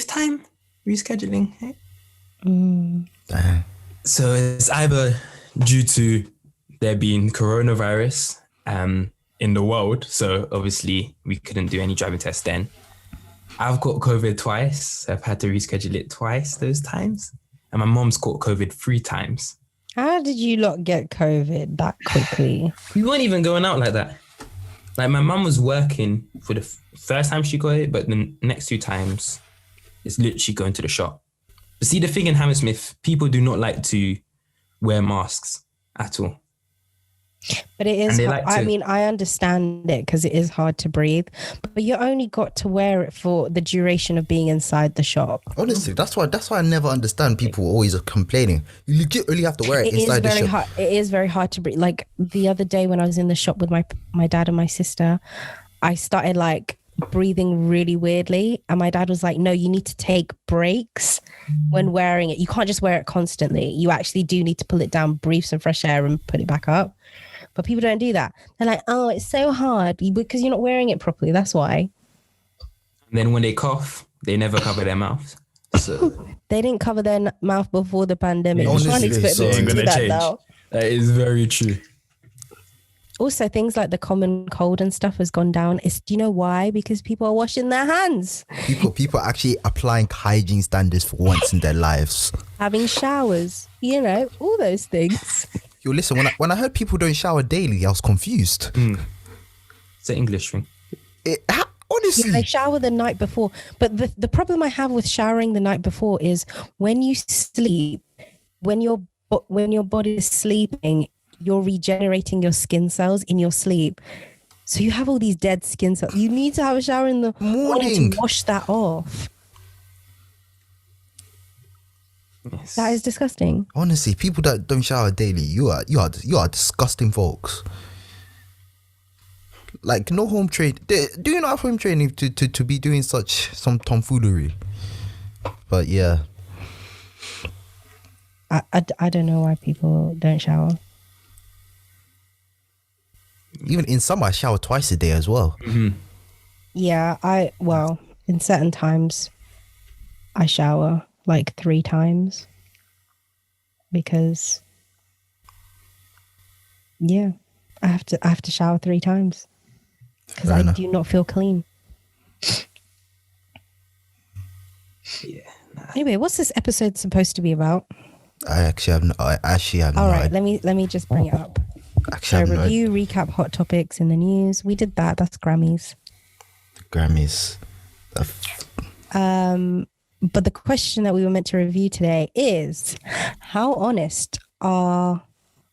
time rescheduling. So it's either due to there being coronavirus in the world, so obviously we couldn't do any driving tests then. I've caught COVID twice, so I've had to reschedule it twice those times. And my mom's caught COVID 3 times. How did you lot get COVID that quickly? We weren't even going out like that. Like my mum was working for the first time she got it, but the next 2 times it's literally going to the shop. But see, the thing in Hammersmith, people do not like to wear masks at all. But it is, I mean, I understand it because it is hard to breathe, but you only got to wear it for the duration of being inside the shop. Honestly, that's why I never understand people always complaining. You legit really have to wear it inside the shop. It is very hard to breathe. Like the other day when I was in the shop with my dad and my sister, I started like breathing really weirdly, and my dad was like, no, you need to take breaks when wearing it. You can't just wear it constantly. You actually do need to pull it down, breathe some fresh air and put it back up. But people don't do that. They're like, oh, it's so hard because you're not wearing it properly. That's why. And then when they cough, they never cover their mouth. So they didn't cover their mouth before the pandemic. You can't expect them to do that now. That is very true. Also, things like the common cold and stuff has gone down. Do you know why? Because people are washing their hands. People are actually applying hygiene standards for once in their lives. Having showers, all those things. Yo, listen, when I heard people don't shower daily, I was confused. It's an English thing. Honestly. Yeah, they shower the night before. But the problem I have with showering the night before is when you sleep, when your body is sleeping, you're regenerating your skin cells in your sleep. So you have all these dead skin cells. You need to have a shower in the morning to wash that off. Yes. That is disgusting. Honestly, people that don't shower daily, you are disgusting folks. Like no home training. Do you not have home training to be doing some tomfoolery? But yeah, I don't know why people don't shower. Even in summer, I shower twice a day as well. Mm-hmm. Yeah, in certain times, I shower like 3 times because I have to shower 3 times because I do not feel clean. Yeah. Nah. Anyway, what's this episode supposed to be about? I actually have no idea. All right, let me just bring it up. Actually, so review, recap hot topics in the news. We did that. That's Grammys. But the question that we were meant to review today is, how honest are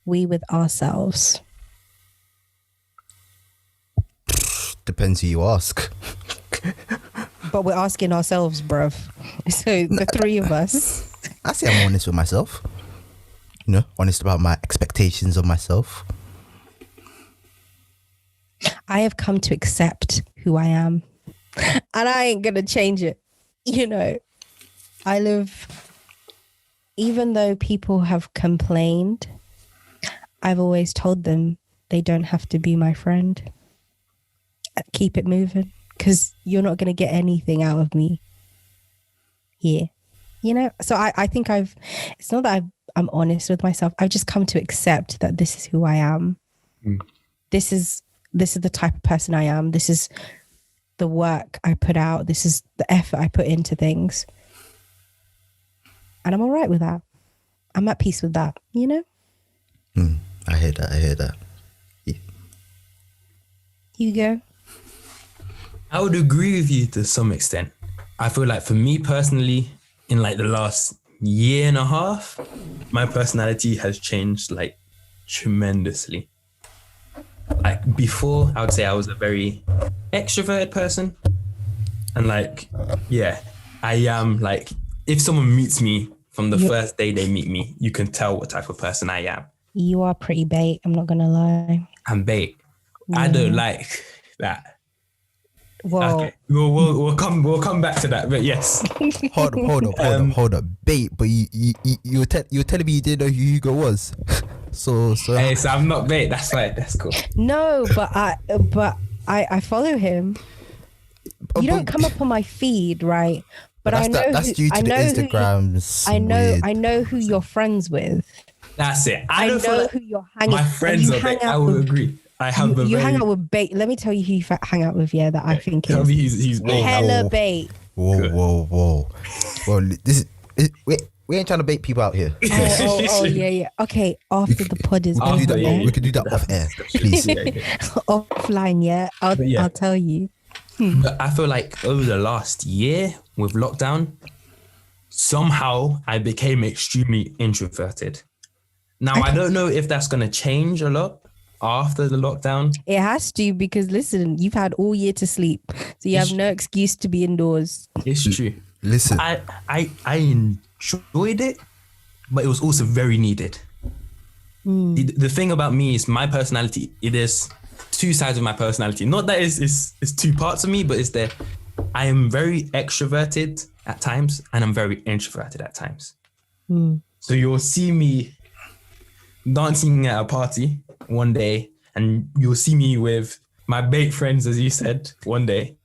we with ourselves? Depends who you ask. But we're asking ourselves, bruv. So the three of us. I say I'm honest with myself. You know, honest about my expectations of myself. I have come to accept who I am. And I ain't going to change it. You know, even though people have complained, I've always told them they don't have to be my friend. Keep it moving, because you're not going to get anything out of me here. You know, so I think it's not that I'm honest with myself. I've just come to accept that this is who I am. This is the type of person I am. This is the work I put out. This is the effort I put into things. And I'm all right with that. I'm at peace with that, you know? I hear that. Yeah. Hugo? I would agree with you to some extent. I feel like for me personally, in like the last year and a half, my personality has changed like tremendously. Like before, I would say I was a very extroverted person. And like, yeah, I am like, if someone meets me from the first day they meet me, you can tell what type of person I am. You are pretty bait, I'm not going to lie. I'm bait. Yeah. I don't like that. Well, okay. We'll come back to that, but yes. Hold up. Bait, but you were telling me you didn't know who Hugo was. So hey, so I'm not bait. That's right. That's cool. No, but I follow him. You don't come up on my feed, right? But I know that's due to the Instagrams. I know who you're friends with. That's it. I don't know like who you're hanging. My friends are bait. I will agree. I have you hang out with bait. Let me tell you who you hang out with. Yeah, that I think tell me he's bait. Hella bait. Whoa. Well, we ain't trying to bait people out here. Oh, yeah. Okay, after the pod is we can do that off air, please. Offline, yeah. I'll tell you. But I feel like over the last year with lockdown, somehow I became extremely introverted. Now, I don't know if that's going to change a lot after the lockdown. It has to, because listen, you've had all year to sleep, so you have no excuse to be indoors. It's true. Listen, I enjoyed it, but it was also very needed. The thing about me is my personality. It is two sides of my personality. Not that it's two parts of me, but it's that I am very extroverted at times and I'm very introverted at times. So you'll see me dancing at a party one day, and you'll see me with my bait friends, as you said, one day.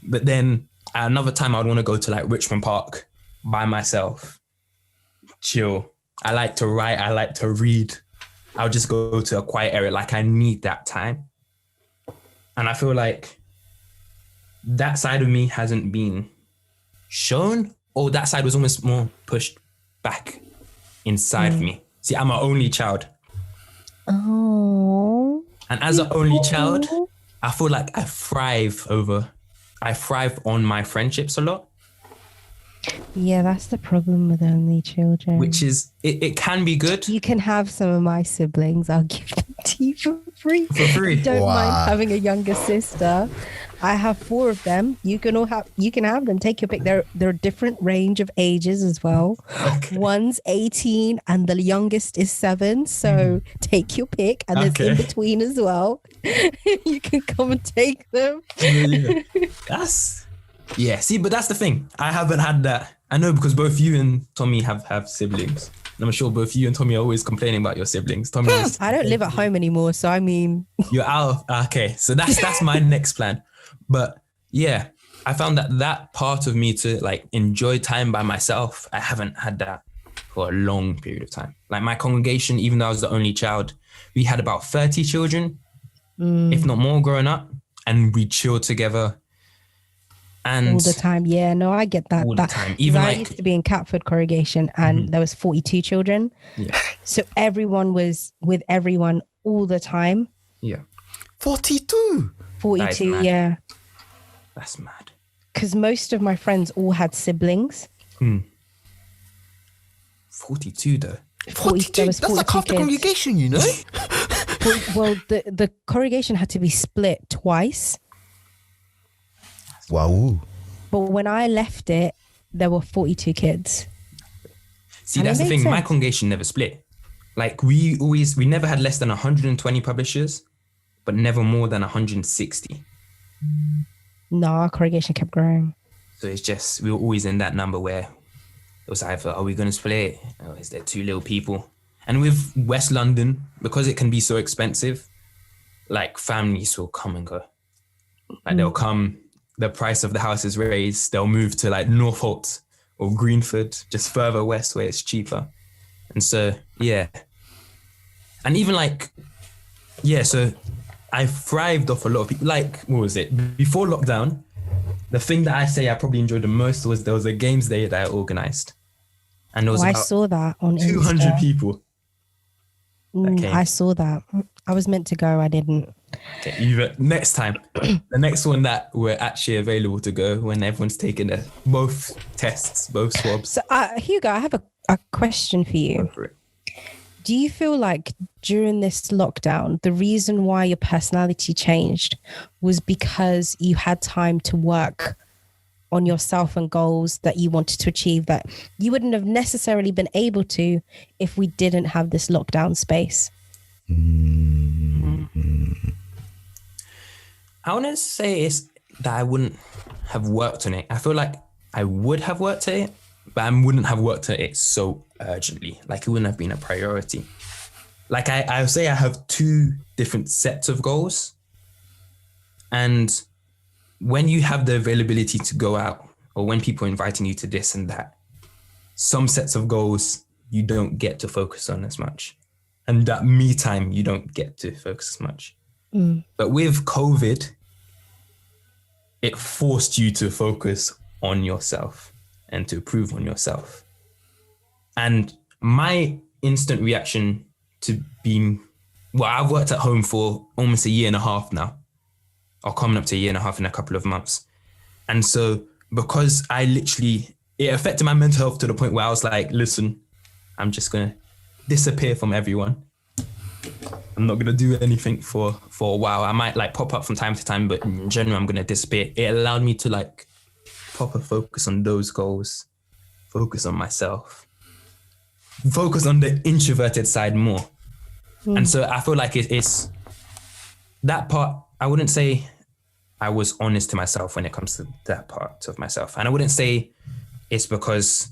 But then at another time, I'd want to go to like Richmond Park by myself, chill. I like to write. I like to read. I'll just go to a quiet area. Like I need that time. And I feel like that side of me hasn't been shown, or that side was almost more pushed back inside of me. See, I'm an only child. Oh. And as an only child, I feel like I thrive on my friendships a lot. Yeah, that's the problem with only children. Which is, it can be good. You can have some of my siblings. I'll give them to you for free. For free. I don't mind having a younger sister. I have 4 of them. You can have them. Take your pick. They're a different range of ages as well. Okay. One's 18 and the youngest is 7. So take your pick. And there's in between as well. You can come and take them. Yeah, see, but that's the thing. I haven't had that. I know, because both you and Tommy have siblings. And I'm sure both you and Tommy are always complaining about your siblings. Tommy, I don't live at home anymore, so I mean... You're out of... Okay, so that's my next plan. But yeah, I found that part of me to like enjoy time by myself, I haven't had that for a long period of time. Like my congregation, even though I was the only child, we had about 30 children, if not more, growing up. And we chilled together. And all the time. Yeah, no, I get that. All the time. Even I used to be in Catford congregation and there was 42 children. Yeah. So everyone was with everyone all the time. Yeah. 42? 42, yeah. That's mad. because most of my friends all had siblings. 42 though. 42. That's like half the congregation, you know. Well, the congregation had to be split twice. Wow. But when I left it, there were 42 kids. See, And that's it the made thing. My sense. congregation never split. Like we never had less than 120 publishers, but never more than 160. No, our congregation kept growing. So it's just, we were always in that number where it was either, are we going to split? Or is there too little people? And with West London, because it can be so expensive, like families will come and go. Like they'll come, the price of the house is raised, they'll move to like Northolt or Greenford, just further west where it's cheaper. And so, yeah. And even like, yeah, so I thrived off a lot of people. Like, what was it? Before lockdown, the thing that I say I probably enjoyed the most was there was a games day that I organized. And there was I about saw that on 200 Insta. people. Okay. I saw that. I was meant to go. I didn't. Okay, next time, the next one that we're actually available to go when everyone's taken both tests, both swabs. So, Hugo, I have a question for you. Go for it. Do you feel like during this lockdown, the reason why your personality changed was because you had time to work on yourself and goals that you wanted to achieve that you wouldn't have necessarily been able to if we didn't have this lockdown space? I wouldn't say it's that I wouldn't have worked on it. I feel like I would have worked at it, but I wouldn't have worked at it so urgently. Like it wouldn't have been a priority. Like I would say I have two different sets of goals. And when you have the availability to go out or when people are inviting you to this and that, some sets of goals you don't get to focus on as much. And that me time, you don't get to focus as much. But with COVID, it forced you to focus on yourself and to improve on yourself. And my instant reaction to being, well, I've worked at home for almost a year and a half now, or coming up to a year and a half in a couple of months. And so because it affected my mental health to the point where I was like, listen, I'm just going to disappear from everyone. I'm not going to do anything for a while. I might like pop up from time to time, but in general, I'm going to disappear. It allowed me to like proper focus on those goals, focus on myself, focus on the introverted side more. And so I feel like it's that part. I wouldn't say I was honest to myself when it comes to that part of myself. And I wouldn't say it's because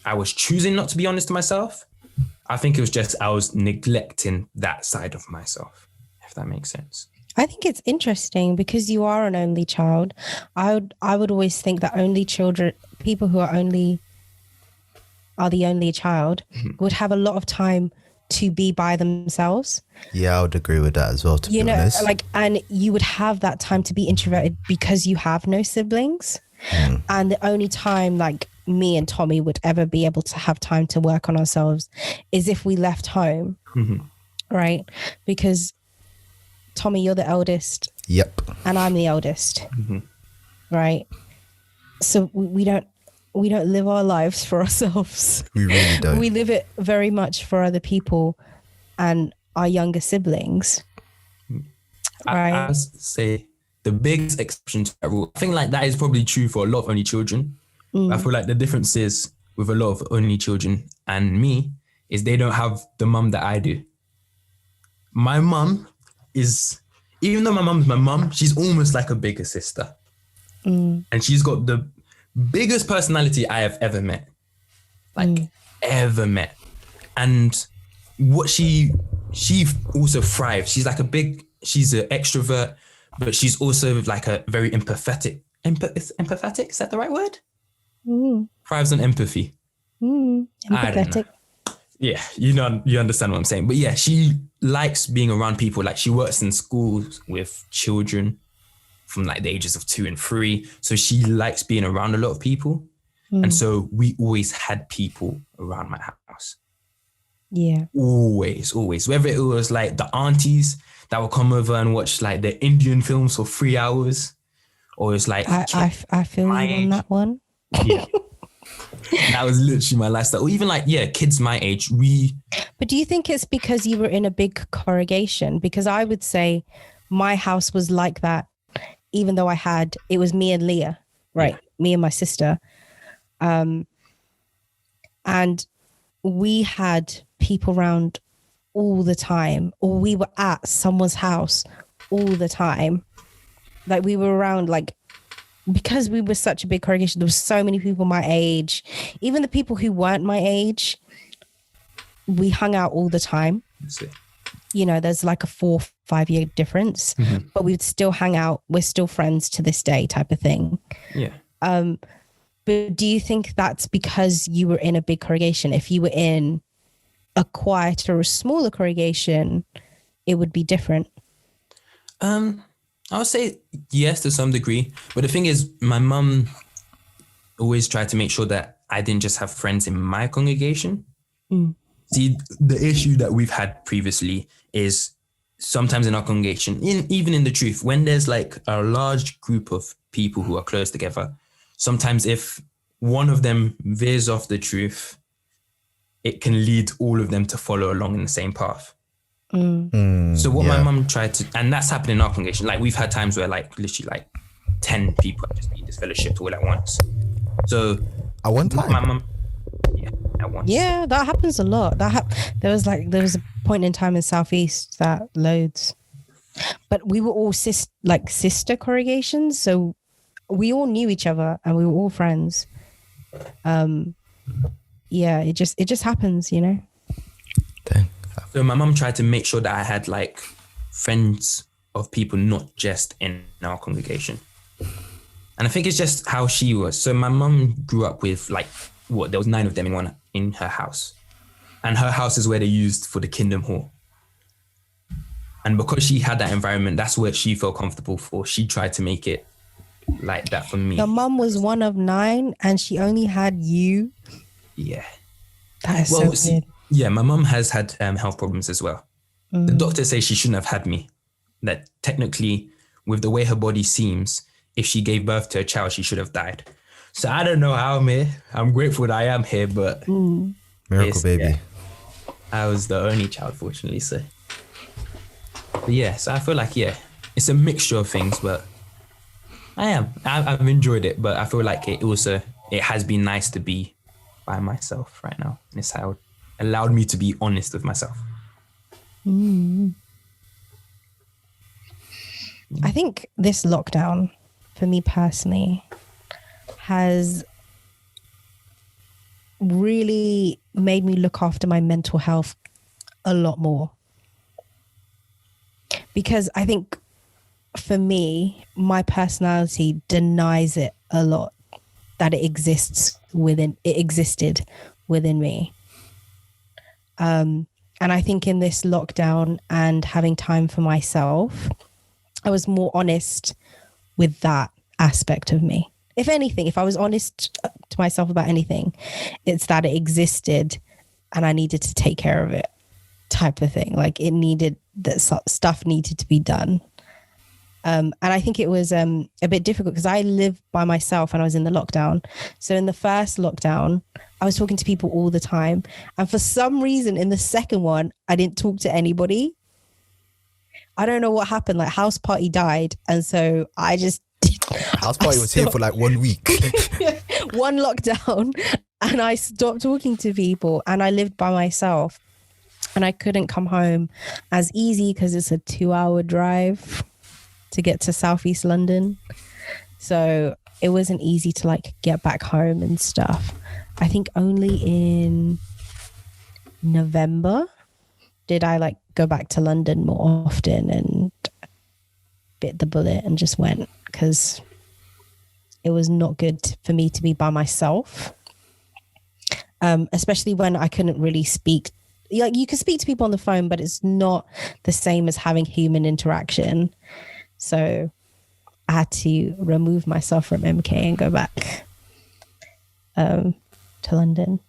I was choosing not to be honest to myself. I think it was just I was neglecting that side of myself, if that makes sense. I think it's interesting because you are an only child. I would always think that only children, people who are the only child, would have a lot of time to be by themselves. Yeah, I would agree with that as well, to be honest. Like, and you would have that time to be introverted because you have no siblings. And the only time like me and Tommy would ever be able to have time to work on ourselves is if we left home, right? Because Tommy, you're the eldest. Yep. And I'm the eldest, right? So we don't live our lives for ourselves. We really don't. We live it very much for other people and our younger siblings. Right. I would say the biggest exception to that rule, I think like that is probably true for a lot of only children. I feel like the difference is with a lot of only children and me is they don't have the mum that I do. My mum is, even though my mum's my mum, she's almost like a bigger sister. And she's got the biggest personality I have ever met. Like ever met. And what she also thrives. She's like she's an extrovert, but she's also like a very empathetic. Empathetic? Is that the right word? Thrives on empathy. Empathetic. Yeah, you understand what I'm saying. But yeah, she likes being around people. Like she works in schools with children from like the ages of 2 and 3. So she likes being around a lot of people. And so we always had people around my house. Yeah. Always. Whether it was like the aunties that would come over and watch like the Indian films for 3 hours, or it's like I feel my you on age. that one. Yeah. That was literally my lifestyle. Or even like, yeah, kids my age, But do you think it's because you were in a big congregation? Because I would say my house was like that, even though it was me and Leah, right? Yeah. Me and my sister. And we had people around all the time, or we were at someone's house all the time. Like we were around, like, because we were such a big congregation, there was so many people my age. Even the people who weren't my age, we hung out all the time. You know, there's like a 4-5 year difference, but we'd still hang out. We're still friends to this day, type of thing. Yeah. But do you think that's because you were in a big congregation? If you were in a quieter or smaller congregation, it would be different? I would say yes to some degree. But the thing is, my mum always tried to make sure that I didn't just have friends in my congregation. See, the issue that we've had previously is sometimes in our congregation, even in the truth, when there's like a large group of people who are close together, sometimes if one of them veers off the truth, it can lead all of them to follow along in the same path. So what my mum tried to, and that's happened in our congregation. Like we've had times where like literally like 10 people have just been disfellowshipped all at once. So at one time, my mum, at once. Yeah, that happens a lot. There was a point in time in Southeast that loads, but we were all sister congregations, so we all knew each other and we were all friends. Yeah, it just happens, you know. Dang. So my mum tried to make sure that I had like friends of people not just in our congregation. And I think it's just how she was. So my mum grew up with like, there was 9 of them in her house. And her house is where they used for the Kingdom Hall. And because she had that environment, that's where she felt comfortable for. She tried to make it like that for me. Your mum was one of 9 and she only had you? Yeah. That is so weird. Yeah, my mum has had health problems as well. The doctor says she shouldn't have had me. That technically, with the way her body seems, if she gave birth to a child, she should have died. So I don't know how I'm here. I'm grateful that I am here, but miracle baby. Yeah, I was the only child, fortunately. So, but yeah, so I feel like it's a mixture of things, but I've enjoyed it, but I feel like it has been nice to be by myself right now. And it's how allowed me to be honest with myself. I think this lockdown, for me personally, has really made me look after my mental health a lot more. Because I think for me, my personality denies it a lot, that it existed within me. And I think in this lockdown and having time for myself, I was more honest with that aspect of me. If anything, if I was honest to myself about anything, it's that it existed and I needed to take care of it, type of thing. Like that stuff needed to be done. And I think it was a bit difficult because I lived by myself and I was in the lockdown. So in the first lockdown, I was talking to people all the time. And for some reason, in the second one, I didn't talk to anybody. I don't know what happened. Like house party died. And so I just... House party was here for like 1 week. One lockdown. And I stopped talking to people and I lived by myself. And I couldn't come home as easy because it's a 2-hour drive to get to Southeast London. So it wasn't easy to like get back home and stuff. I think only in November did I like go back to London more often and bit the bullet and just went, because it was not good for me to be by myself. Especially when I couldn't really speak. Like you can speak to people on the phone, but it's not the same as having human interaction. So I had to remove myself from MK and go back to London.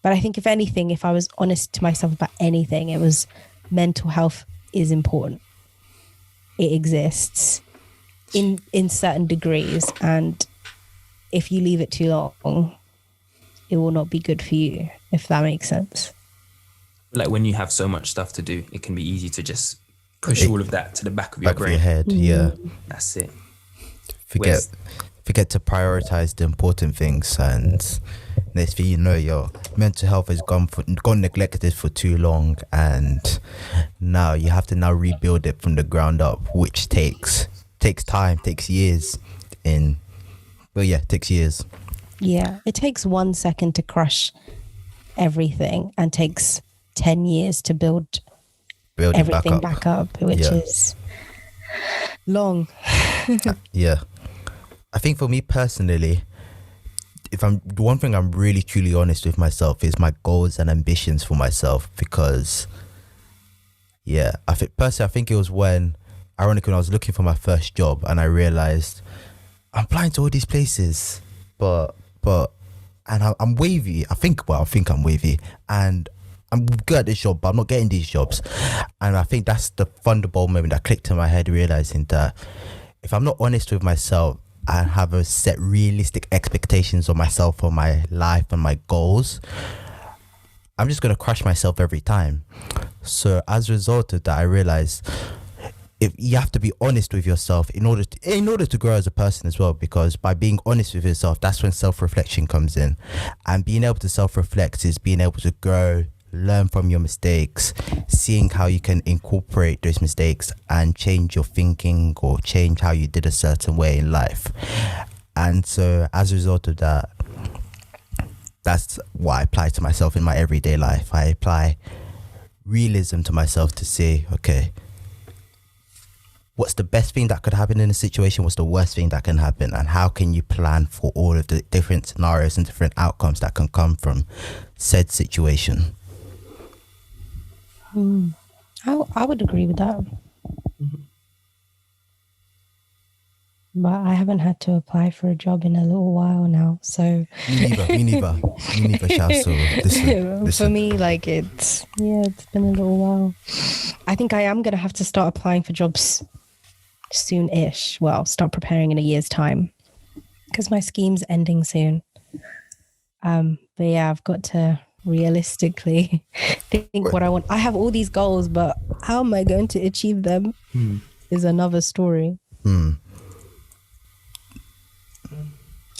But I think if anything, if I was honest to myself about anything, it was mental health is important. It exists. in certain degrees, and if you leave it too long, it will not be good for you, if that makes sense. Like when you have so much stuff to do, it can be easy to just push all of that to the back of your brain. Your head, yeah. That's it. Forget to prioritize the important things, and next thing you know, your mental health has gone neglected for too long, and now you have to rebuild it from the ground up, which takes time, takes years. Takes years. Yeah, it takes 1 second to crush everything, and takes 10 years to build everything back up, which is long. Yeah. I think for me personally, the one thing I'm really truly honest with myself is my goals and ambitions for myself, because I think it was ironically, when I was looking for my first job and I realized I'm applying to all these places, but I'm wavy. I think I'm wavy, and I'm good at this job, but I'm not getting these jobs. And I think that's the thunderbolt moment that clicked in my head, realizing that if I'm not honest with myself and have a set realistic expectations of myself, for my life and my goals, I'm just going to crush myself every time. So as a result of that, I realized you have to be honest with yourself in order to grow as a person as well, because by being honest with yourself, that's when self-reflection comes in. And being able to self-reflect is being able to grow, learn from your mistakes, seeing how you can incorporate those mistakes and change your thinking or change how you did a certain way in life. And so as a result of that, that's what I apply to myself in my everyday life. I apply realism to myself to say, okay, what's the best thing that could happen in a situation? What's the worst thing that can happen? And how can you plan for all of the different scenarios and different outcomes that can come from said situation? I would agree with that. But I haven't had to apply for a job in a little while now, so Me neither. Shall, so listen. For me, like it's been a little while. I think I am gonna have to start applying for jobs soon-ish. Well, start preparing in a year's time, because my scheme's ending soon. But yeah, I've got to realistically think what I want. I have all these goals, but how am I going to achieve them is another story.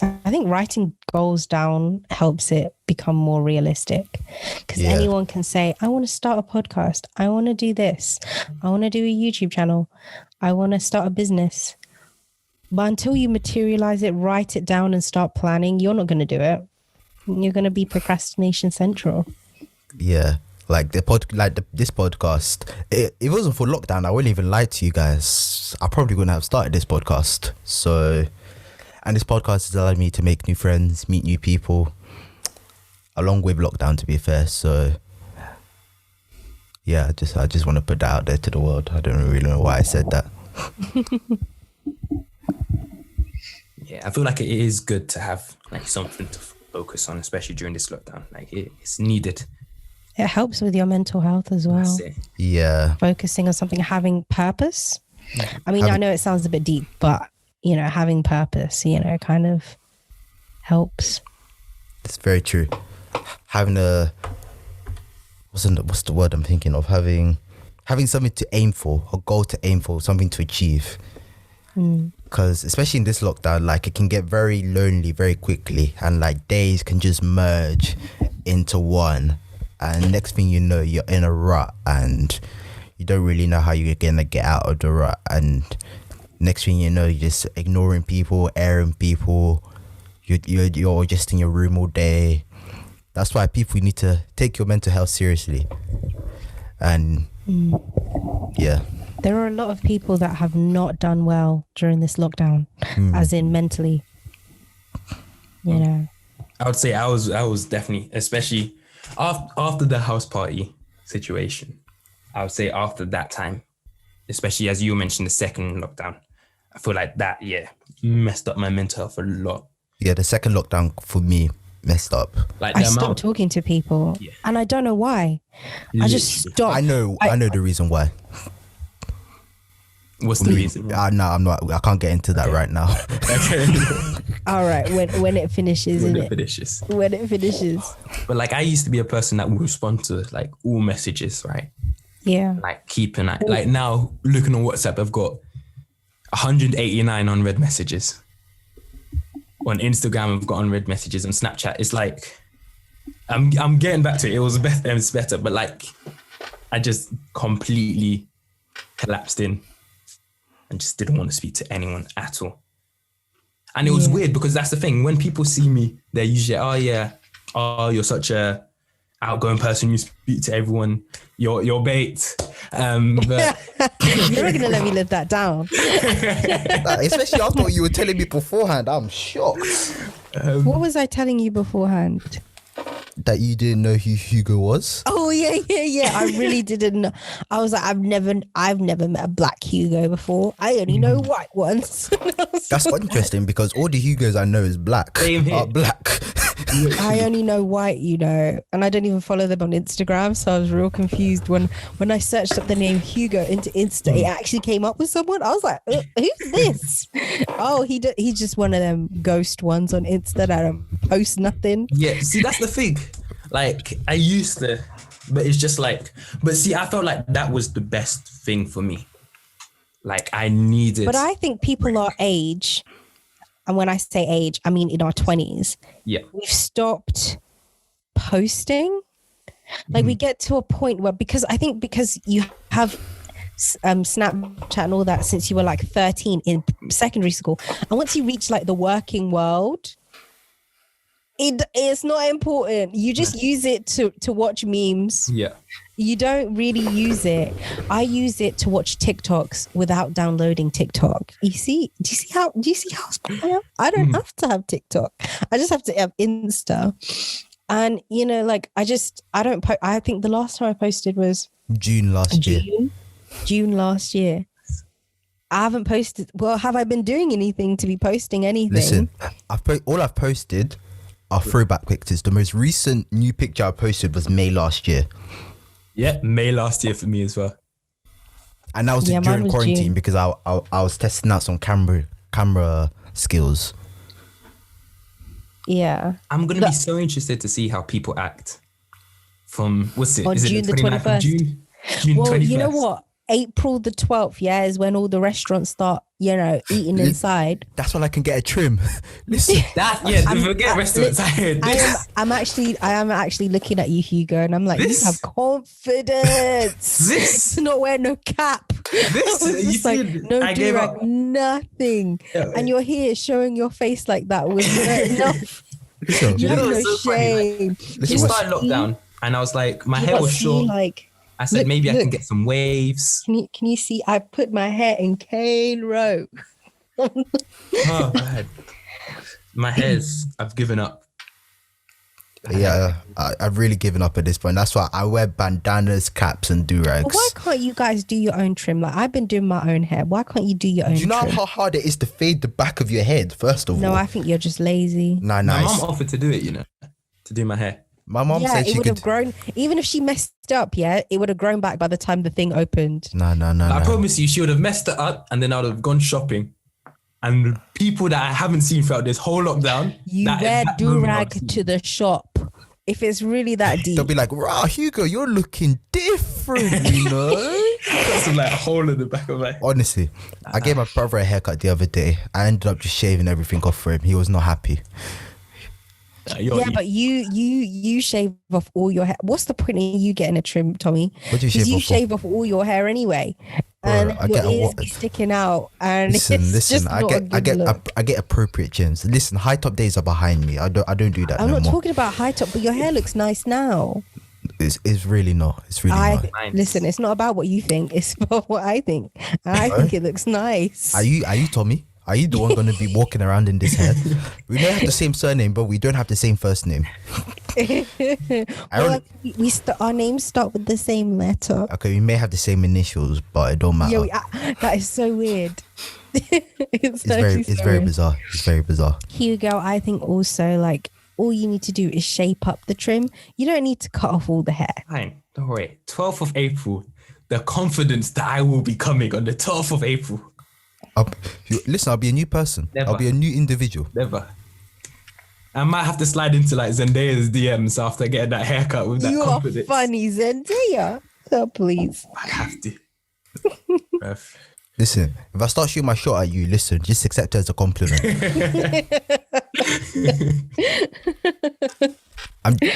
I think writing goals down helps it become more realistic, because anyone can say, I want to start a podcast, I want to do this, I want to do a YouTube channel, I want to start a business. But until you materialize it, write it down and start planning, you're not going to do it. You're going to be procrastination central. Yeah. Like this podcast, if it wasn't for lockdown, I wouldn't even lie to you guys, I probably wouldn't have started this podcast. So, and this podcast has allowed me to make new friends, meet new people, along with lockdown, to be fair. So yeah, I just want to put that out there to the world. I don't really know why I said that. Yeah, I feel like it is good to have like something to focus on, especially during this lockdown. Like it's needed. It helps with your mental health as well. Yeah. Focusing on something, having purpose. I mean, I know it sounds a bit deep, but you know, having purpose, you know, kind of helps. It's very true. Having what's the word I'm thinking of? Having something to aim for, a goal to aim for, something to achieve. Because especially in this lockdown, like it can get very lonely very quickly, and like days can just merge into one, and next thing you know, you're in a rut and you don't really know how you're gonna get out of the rut, and next thing you know, you're just ignoring people, airing people, you're just in your room all day. That's why people need to take your mental health seriously. And yeah, there are a lot of people that have not done well during this lockdown, as in mentally, you know. I would say I was definitely, especially after the house party situation, I would say after that time, especially as you mentioned, the second lockdown, I feel like that, messed up my mental health a lot. Yeah, the second lockdown for me messed up. Like I stopped talking to people, and I don't know why. I just stopped. I know the reason why. What's the reason? No, I'm not. I can't get into that right now. Okay. All right, when it finishes, When innit? it finishes. When it finishes. But like I used to be a person that would respond to like all messages, right? Yeah. Like keep an eye. Like now looking on WhatsApp, I've got 189 unread messages. On Instagram, I've got unread messages. On Snapchat, it's like I'm getting back to it. It was better. It was better, but like I just completely collapsed in and just didn't want to speak to anyone at all. And it was weird because that's the thing. When people see me, they're usually, you're such a outgoing person. You speak to everyone. You're bait. But You're not gonna let me live that down. Especially after what you were telling me beforehand, I'm shocked What was I telling you beforehand? that you didn't know who Hugo was. Oh yeah. I really didn't know. I was like, I've never met a black Hugo before. I only know white ones. That's interesting because all the Hugos I know is black. Same here. Are black. I only know white, and I don't even follow them on Instagram, so I was real confused when I searched up the name Hugo into Insta. It actually came up with someone. I was like, who's this? Oh, he's just one of them ghost ones on Insta that don't post nothing. yeah, see, that's the thing. Like I used to, but it's just like, but see, I felt like that was the best thing for me. Like I needed. But I think people our age, and when I say age, I mean in our 20s. Yeah. We've stopped posting. Like we get to a point where because you have Snapchat and all that since you were like 13 in secondary school, and once you reach like the working world, it's not important. You just use it to watch memes. Yeah. You don't really use it. I use it to watch TikToks without downloading TikTok. Do you see how smart I am? I don't have to have TikTok. I just have to have Insta. And like I don't I think the last time I posted was June last year. June last year. I haven't posted. Well, have I been doing anything to be posting anything? Listen, all I've posted are throwback pictures. The most recent new picture I posted was May last year. Yeah, May last year for me as well. And that was mine during was quarantine June. because I was testing out some camera skills. Yeah. I'm gonna be so interested to see how people act from what's it? On Is June it the 29th of 21st? June? June Well, 21st. you know what? April the 12th, is when all the restaurants start, eating inside. That's when I can get a trim. Listen, Forget restaurants. I am actually looking at you, Hugo, and I'm like, This- you have confidence. This- Not wearing no cap. This- I was you just like, see, no I gave durag, up. nothing. Yeah. And you're here showing your face like that was not enough. listen, You know have what's no so funny? Like, shame. It Listen, started lockdown, and I was like, my You hair got was see, short. like, I said look, maybe I can look. get some waves. Can you see? I put my hair in cane row. Oh god, my hair's. I've given up. yeah, I've really given up at this point. That's why I wear bandanas, caps, and do-rags. But why can't you guys do your own trim? Like I've been doing my own hair. Why can't you do your own Do you know trim? how hard it is to fade the back of your head? First of No, all, I think you're just lazy. nah, My nice. mum offered to do it, to do my hair. My mom Yeah, said it she would have could. grown. Even if she messed up, it would have grown back by the time the thing opened. No. I promise you, she would have messed it up, and then I would have gone shopping. And the people that I haven't seen throughout this whole lockdown, You that wear exact moment I've do-rag seen. to the shop. If it's really that deep. They'll be like, "Wow, Hugo, you're looking different," That's like a hole in the back of my head. Honestly, I gave my brother a haircut the other day. I ended up just shaving everything off for him. He was not happy. Yeah, but you shave off all your hair. What's the point in you getting a trim, Tommy? What do you Because shave you off for? shave off all your hair anyway, Bro, and I your get a ears what- be sticking out, and Listen, it's just I not a good look. get appropriate gyms. Listen, high top days are behind me. I don't do that I'm no not more. talking about high top, but your hair looks nice now. It's really not. It's really not. Listen, it's not about what you think; it's about what I think. And I think it looks nice. Are you Tommy? Are you the one going to be walking around in this hair? We may have the same surname, but we don't have the same first name. Well, our names start with the same letter. Okay, we may have the same initials, but it don't matter. That is so weird. it's very bizarre. It's very bizarre. Hugo, I think also like all you need to do is shape up the trim. You don't need to cut off all the hair. Fine, don't worry. 12th of April, the confidence that I will be coming on the 12th of April. Listen, I'll be a new person. Never. I'll be a new individual. Never. I might have to slide into like Zendaya's DMs after getting that haircut with that You confidence. are funny, Zendaya. Oh, please. I have to. Bruv. Listen, if I start shooting my shot at you, listen, just accept it as a compliment.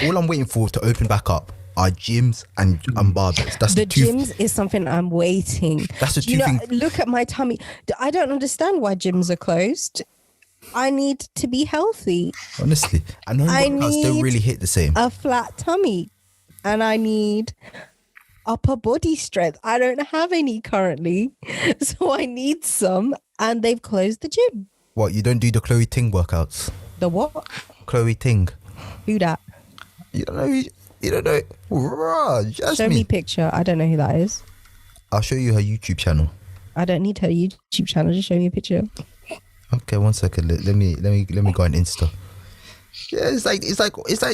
All I'm waiting for to open back up are gyms and barbers. That's The two. gyms is something I'm waiting. That's the Do you two know, things. look at my tummy. I don't understand why gyms are closed. I need to be healthy. Honestly, and home I workouts don't need really hit the same. A flat tummy. And I need upper body strength. I don't have any currently. So I need some. And they've closed the gym. What, you don't do the Chloe Ting workouts? The what? Chloe Ting. Who that? You don't know. You don't know. Rah, Show me picture. I don't know who that is. I'll show you her YouTube channel. I don't need her YouTube channel. Just show me a picture. Okay, 1 second. Let me go on Insta. Yeah, it's like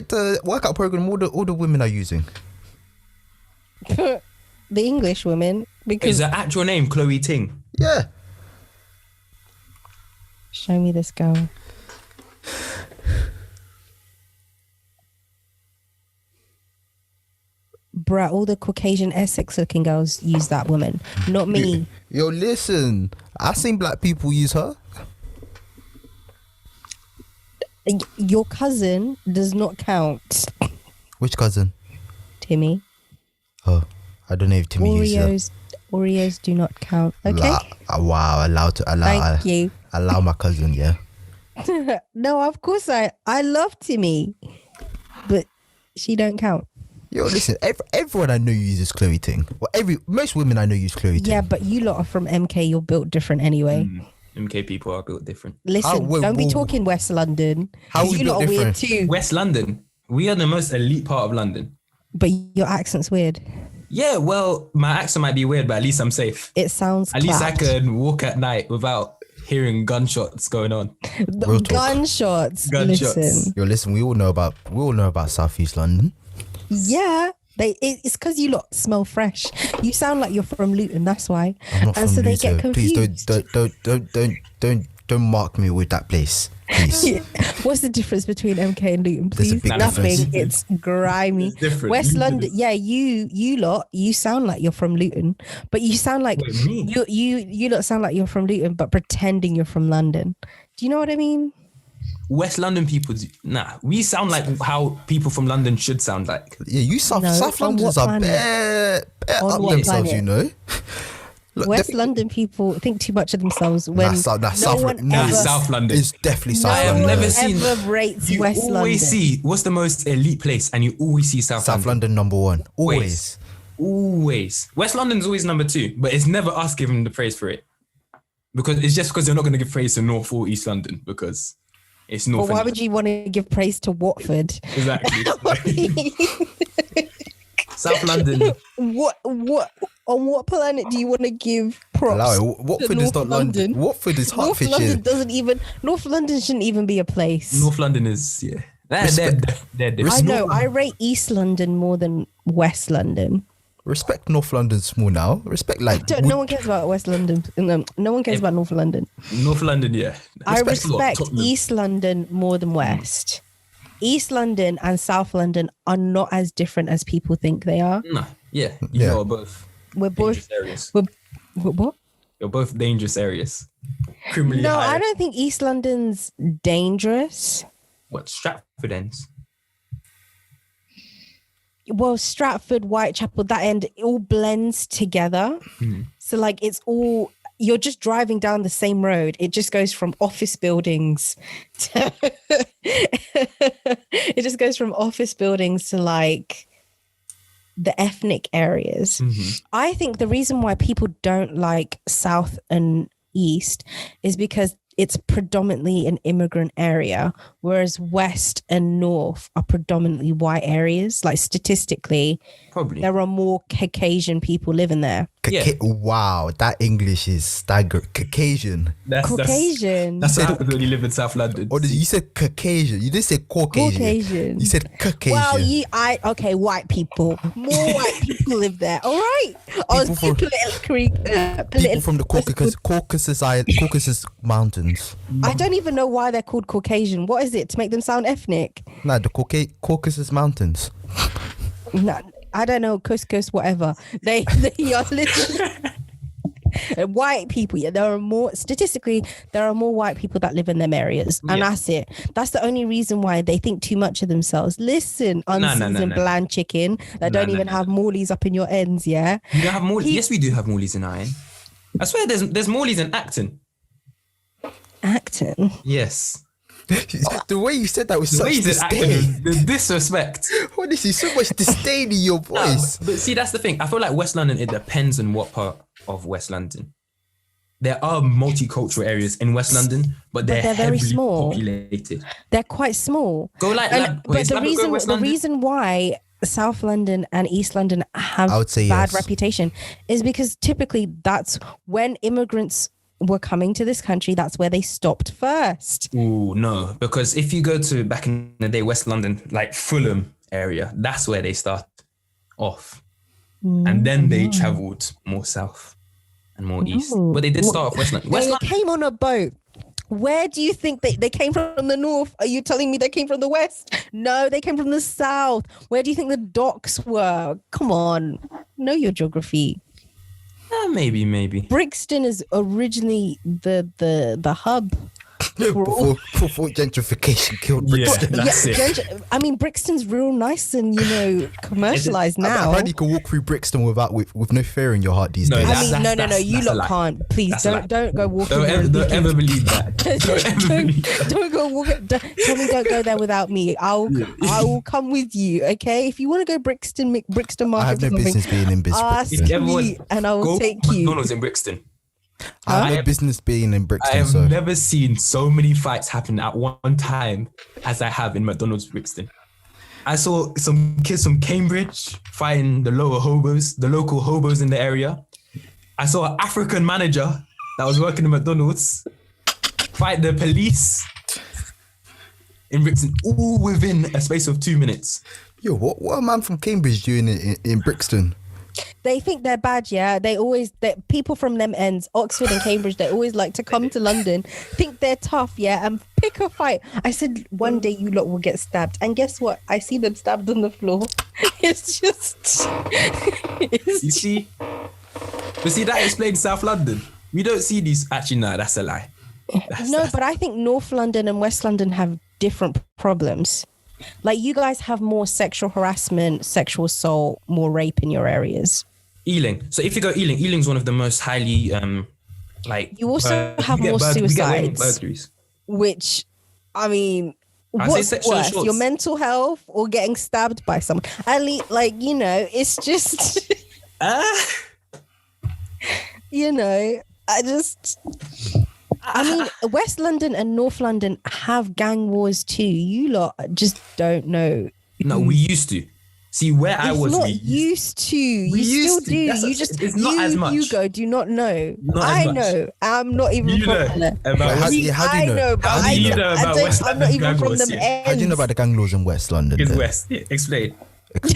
the workout program all the women are using. The English women, Is because the actual name Chloe Ting? Yeah. show me this girl. Bruh, all the Caucasian Essex looking girls use that woman, not me. Yo, listen. I seen black people use her. Your cousin does not count, Which cousin? Timmy. Oh, I don't know if Timmy uses Oreos do not count. Okay. Wow, Thank you. allow my cousin, yeah. No, of course I love Timmy, but she don't count. Yo, listen, everyone I know uses Chloe Ting. Well, most women I know use Chloe Ting. Yeah, but you lot are from MK. You're built different anyway. MK people are built different. Listen, don't be talking West London. How we You built lot are weird different? too. West London. We are the most elite part of London. But your accent's weird. Yeah, well, my accent might be weird, but at least I'm safe. It sounds At least I clapped. can walk at night without hearing gunshots going on. Real talk. Gunshots. Gunshots. Listen. Yo, listen, we all know about Southeast London. Yeah. It's because you lot smell fresh. You sound like you're from Luton, that's why. I'm not And from so they Luton. get confused. Please don't mark me with that place. Please. Yeah. What's the difference between MK and Luton, There's a please? big Nothing. difference. It's grimy. It's different. West Luton London. is- Yeah, you lot, you sound like you're from Luton, but you sound like Wait, me? you lot sound like you're from Luton, but pretending you're from London. Do you know what I mean? West London people, we sound like how people from London should sound like. Yeah, you No, South on Londoners what are planet? bare On up what themselves, planet? you know. Look, West London people think too much of themselves when South one Nah, ever, South London. It's definitely South I have London. never seen- ever rates You West always London. see what's the most elite place, and you always see South South London. London #1. Always. Always. West London's always number 2, but it's never us giving the praise for it. Because it's just because you're not going to give praise to North or East London because it's North. But why and- would you want to give praise to Watford? Exactly. South London. what on what planet do you want to give props? Allow it. Watford to is North not London. Watford is North London Hertfordshire. doesn't even. North London shouldn't even be a place. North London is They're different. I know. I rate East London more than West London. Respect North London small now. Respect like No one cares about West London. No one cares about North London. North London, yeah. I what? respect Tottenham. East London more than West. East London and South London are not as different as people think they are. No, yeah. You Yeah. know, are both We're both. dangerous areas. We're what? You're both dangerous areas. Criminally No, high. I don't think East London's dangerous. What, Stratford ends? Well, Stratford, Whitechapel, that end, it all blends together. So like it's all, you're just driving down the same road. It just goes from office buildings to it just goes from office buildings to like the ethnic areas. I think the reason why people don't like South and East is because it's predominantly an immigrant area, whereas West and North are predominantly white areas. Like statistically, Probably. there are more Caucasian people living there. Wow, that English is staggering. Caucasian. Caucasian. That's what happens when you live in South London. Or you said Caucasian. You didn't say Caucasian. Caucasian. You said Caucasian. Well, white people. More white people live there. All right. People from the Caucasus Mountains. I don't even know why they're called Caucasian. What is it? To make them sound ethnic? Nah, the Caucasus Mountains. No, I don't know, couscous, whatever. They are literally white people. Yeah, there are more white people that live in them areas, and that's it. That's the only reason why they think too much of themselves. Listen, unseasoned bland chicken that don't even have Morleys up in your ends. Yeah, you don't have Morleys. Yes, we do have Morleys in Iron. I swear, there's Morleys in Acton. Acton. Yes. The way you said that was such disdain. The disrespect. What is so much disdain in your voice? But see, that's the thing. I feel like West London, it depends on what part of West London. There are multicultural areas in West London, but they're very small. Populated. They're quite small. But the reason why South London and East London have bad reputation is because typically that's when immigrants were coming to this country, that's where they stopped first. Ooh, no, because if you go to back in the day, West London, like Fulham area, that's where they start off. And then they travelled more south and more east. But they did start off West London. They came on a boat. Where do you think they came from? The north? Are you telling me they came from the west? No, they came from the south. Where do you think the docks were? Come on, know your geography. Maybe. Brixton is originally the hub. Before gentrification killed Brixton. Yeah, that's it. I mean, Brixton's real nice and commercialized now. Apparently, you can walk through Brixton with no fear in your heart these days. No. You lot can't. Please don't go walking. Don't ever believe that. Don't go walking. Tell me, don't go there without me. I will come with you. Okay, if you want to go Brixton Market, I have no business being in Brixton. Ask me, and I will take you. McDonald's in Brixton. I have no business being in Brixton. I have never seen so many fights happen at one time as I have in McDonald's Brixton. I saw some kids from Cambridge fighting the local hobos in the area. I saw an African manager that was working in McDonald's fight the police in Brixton, all within a space of 2 minutes. Yo, what a man from Cambridge doing in Brixton? They think they're bad, yeah. People from them ends, Oxford and Cambridge, they always like to come to London, think they're tough, yeah, and pick a fight. I said, one day you lot will get stabbed. And guess what? I see them stabbed on the floor. It's just... You see? But see, that explains South London. We don't see these... Actually, no, that's a lie. But I think North London and West London have different problems. Like, you guys have more sexual harassment, sexual assault, more rape in your areas. Ealing. So if you go Ealing's one of the most highly, you also have more suicides. Burglaries. Which, I mean, what's worse, your mental health or getting stabbed by someone? At least, it's just, I mean, West London and North London have gang wars too. You lot just don't know. No, we used to. See, where I was, not used to. You still do. It's not as much. Hugo, do not know. I know. I'm not even from there. How do you know? How do you know about West London? I'm not even from them ends. How do you know about the gang laws in West London? In West. Yeah, explain. What do you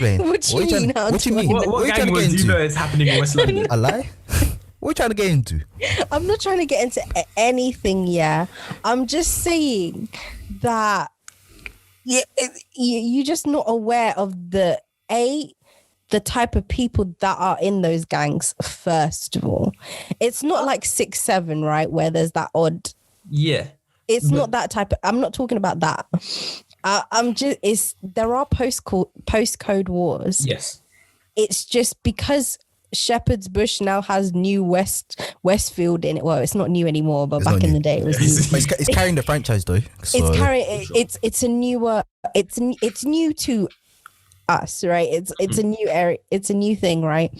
mean? What gang wars do you know is happening in West London? A lie? What are you trying to get into? I'm not trying to get into anything, yeah. I'm just saying that you're just not aware of the type of people that are in those gangs, first of all. It's not like 6-7, right, where there's that odd... Yeah. It's not that type of... I'm not talking about that. There are postcode wars. Yes. It's just because... Shepherd's Bush now has new Westfield in it. Well, it's not new anymore, but back in the day it was new. It's carrying the franchise though. So. It's new to us, right? It's a new area, it's a new thing, right?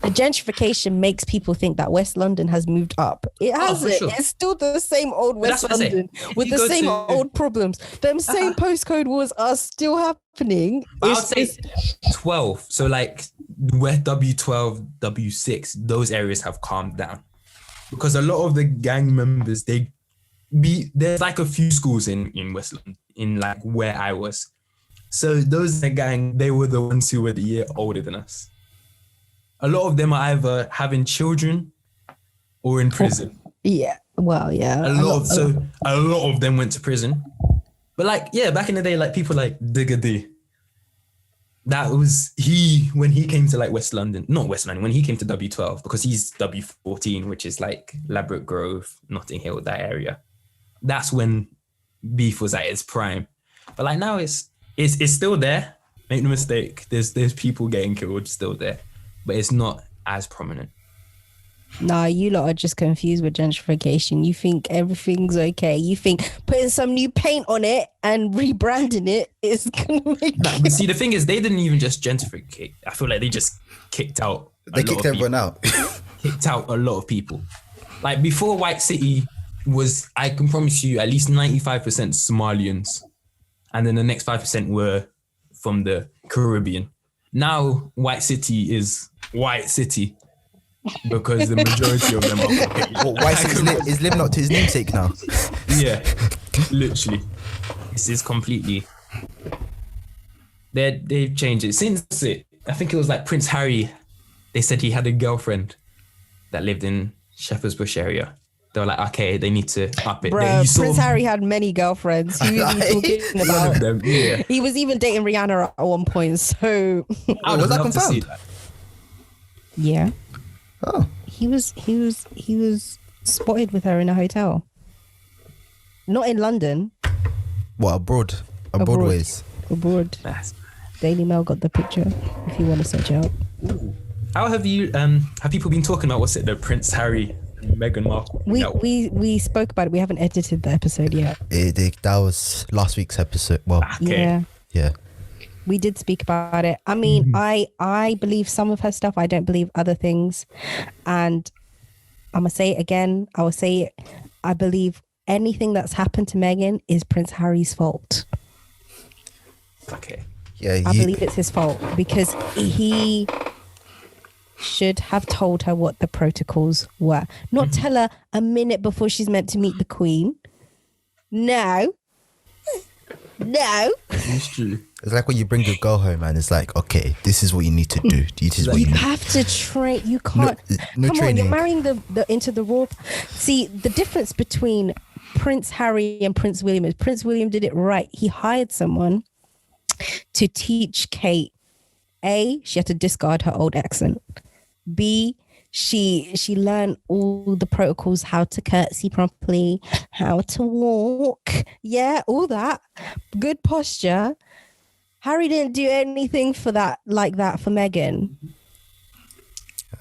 The gentrification makes people think that West London has moved up. It hasn't. Sure. It's still the same old West London with the same old problems. Them same postcode wars are still happening. I would say 12. So like where W12, W6, those areas have calmed down because a lot of the gang members, there's like a few schools in West London, in like where I was. So those gang, they were the ones who were the year older than us. A lot of them are either having children or in prison. Yeah. Well, yeah. A lot of them went to prison. But like, yeah, back in the day, like people like Digger D. That was when he came to like West London, not West London, when he came to W12, because he's W14, which is like Ladbroke Grove, Notting Hill, that area. That's when beef was at its prime. But like now it's still there. Make no mistake. There's people getting killed still there, but it's not as prominent. Nah, you lot are just confused with gentrification. You think everything's okay. You think putting some new paint on it and rebranding it is gonna make But see, the thing is, they didn't even just gentrificate. I feel like they just kicked out. They kicked everyone out. Kicked out a lot of people. Like before White City was, I can promise you, at least 95% Somalians. And then the next 5% were from the Caribbean. Now, White City is White City because the majority of them are. Well, White City is living up to his namesake now. Yeah, literally. This is completely. They've changed it since it. I think it was like Prince Harry. They said he had a girlfriend that lived in Shepherd's Bush area. They were like, okay, they need to up it. Bro, Prince Harry had many girlfriends. Who was he talking about? One of them, yeah. He was even dating Rihanna at one point. So was that confirmed? Yeah. Oh. He was spotted with her in a hotel. Not in London. What, abroad? Abroadways? Abroad. Daily Mail got the picture if you want to search it out. Ooh. How have people been talking about, what's it, the Prince Harry and Meghan Markle? We spoke about it. We haven't edited the episode yet. That was last week's episode. Well, okay. Yeah. We did speak about it. I mean, I believe some of her stuff. I don't believe other things. And I'm going to say it again. I will say it. I believe anything that's happened to Meghan is Prince Harry's fault. Okay. Yeah. I believe it's his fault because he should have told her what the protocols were. Not tell her a minute before she's meant to meet the Queen. No. It's true. It's like when you bring your girl home and it's like, okay, this is what you need to do. This is what you have to train. You can't. No come training. on, you're marrying the into the raw. See, the difference between Prince Harry and Prince William is Prince William did it right. He hired someone to teach Kate. A, she had to discard her old accent. B, she learned all the protocols, how to curtsy properly, how to walk. Yeah, all that. Good posture. Harry didn't do anything for that, like that for Meghan.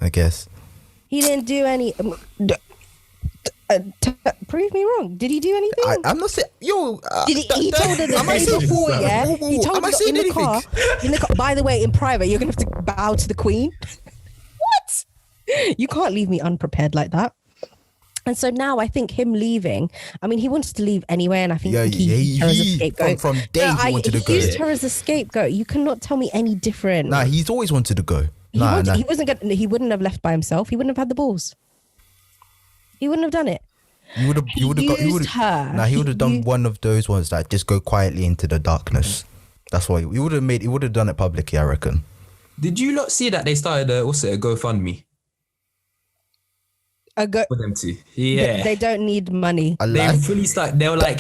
I guess. He didn't do any... prove me wrong. Did he do anything? I'm not saying... Yo... he told her the day before, yeah? He told her in the car. By the way, in private, you're going to have to bow to the Queen. What? You can't leave me unprepared like that. And so now I think him leaving, I mean, he wanted to leave anyway, and I think he used her as a scapegoat. From day he wanted to go. He used her as a scapegoat. You cannot tell me any different. Nah, he's always wanted to go. He wouldn't have left by himself. He wouldn't have had the balls. He wouldn't have done it. He would have done one of those ones that just go quietly into the darkness. That's why he would have done it publicly, I reckon. Did you not see that they started a GoFundMe? For them to, yeah. They don't need money. They fully start. They were like,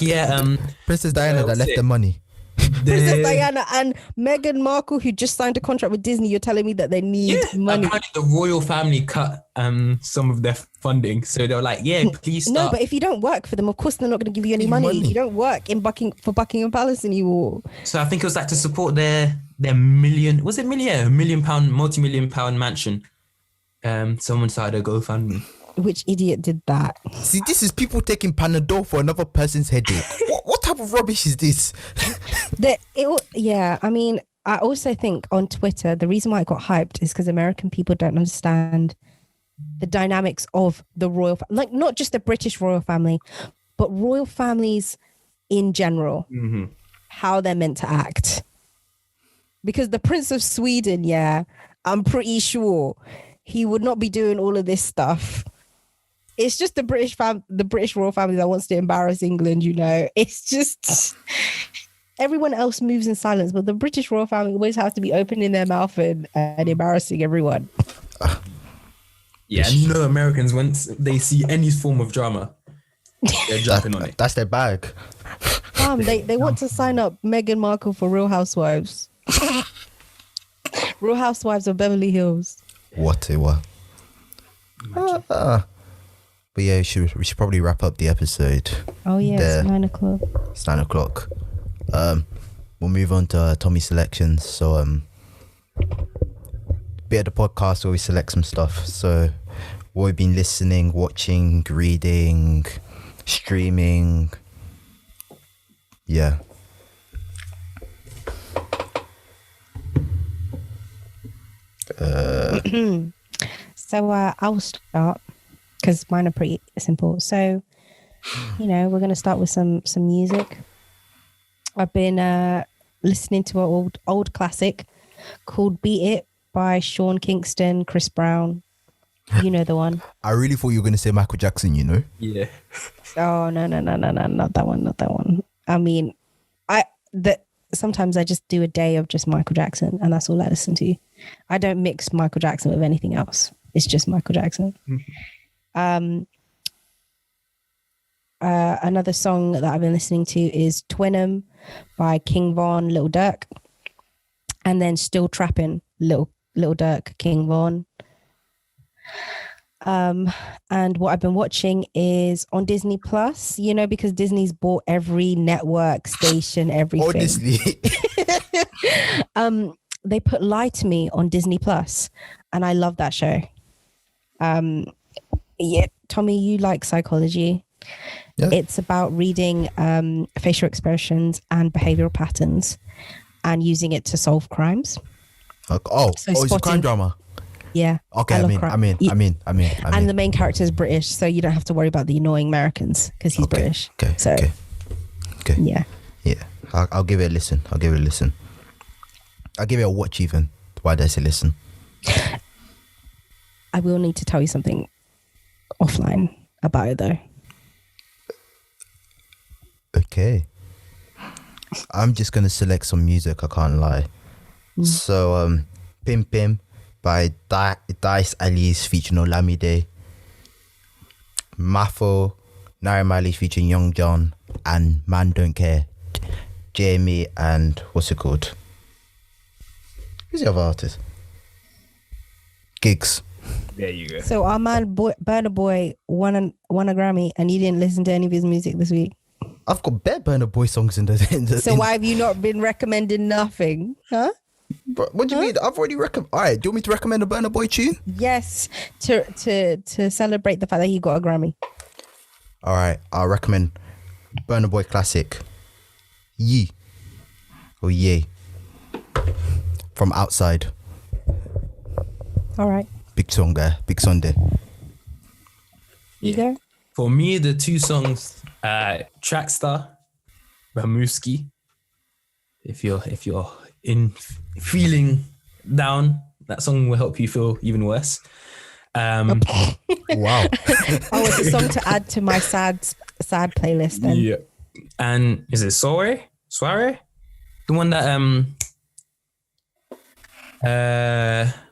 Princess Diana that left the money. Princess Diana and Meghan Markle, who just signed a contract with Disney. You're telling me that they need money? Apparently the royal family cut some of their funding, so they were like, please start. No, but if you don't work for them, of course they're not going to give you any money. You don't work for Buckingham Palace anymore. So I think it was like to support their million. Was it million? Multi-million pound mansion. Someone started a GoFundMe. Which idiot did that? See, this is people taking Panadol for another person's headache. What type of rubbish is this? I mean, I also think on Twitter, the reason why it got hyped is because American people don't understand the dynamics of the like not just the British royal family, but royal families in general, how they're meant to act. Because the Prince of Sweden, yeah, I'm pretty sure he would not be doing all of this stuff. It's just the British royal family that wants to embarrass England, you know. It's just everyone else moves in silence, but the British royal family always have to be opening their mouth and embarrassing everyone. Yeah, and you know Americans, once they see any form of drama, they're jumping on it. That's their bag. They want to sign up Meghan Markle for Real Housewives. Real Housewives of Beverly Hills. What? But yeah, we should probably wrap up the episode. Oh yeah, it's 9 o'clock. It's 9 o'clock. We'll move on to Tommy's selections. So bit of the podcast where we select some stuff. So what we've been listening, watching, reading, streaming. Yeah. So I'll start because mine are pretty simple. So, you know, we're going to start with some music. I've been listening to an old classic called Beat It by Sean Kingston, Chris Brown. You know the one. I really thought you were going to say Michael Jackson, you know? Yeah. Oh, no, not that one. I mean, sometimes I just do a day of just Michael Jackson and that's all I listen to. I don't mix Michael Jackson with anything else. It's just Michael Jackson. Another song that I've been listening to is Twin'em by King Von, Lil Durk. And then Still Trappin', Lil Durk, King Von. And what I've been watching is on Disney Plus, you know, because Disney's bought every network station, everything. Honestly. They put Lie to Me on Disney Plus, and I love that show. Yeah, Tommy, you like psychology. Yeah. It's about reading facial expressions and behavioral patterns and using it to solve crimes. It's a crime drama. Yeah. Okay, I'm in. And the main character is British, so you don't have to worry about the annoying Americans because he's British. Okay. Yeah. Yeah. I'll give it a listen. I'll give it a watch even. Why did I say listen? I will need to tell you something offline about it though. Okay. I'm just going to select some music, I can't lie. So, Pim Pim by Dice Alice featuring Olamide. Mafo, Naira Marley featuring Young John, and Man Don't Care, Jamie and what's it called? Who's the other artist? Gigs. There you go. So our man Burna Boy won a Grammy and you didn't listen to any of his music this week? I've got bare Burna Boy songs in the So why have you not been recommending nothing? Huh? But what do you mean? I've already recommended. All right, do you want me to recommend a Burna Boy tune? Yes, to celebrate the fact that he got a Grammy. All right, I'll recommend Burna Boy classic. Yee. Or Yay. From Outside. All right. Big song there. Big song there. Hugo? For me, the two songs, Trackstar, Ramuski. If you're feeling down, that song will help you feel even worse. Wow. It's a song to add to my sad playlist then. Yeah. And is it Soiree? The one that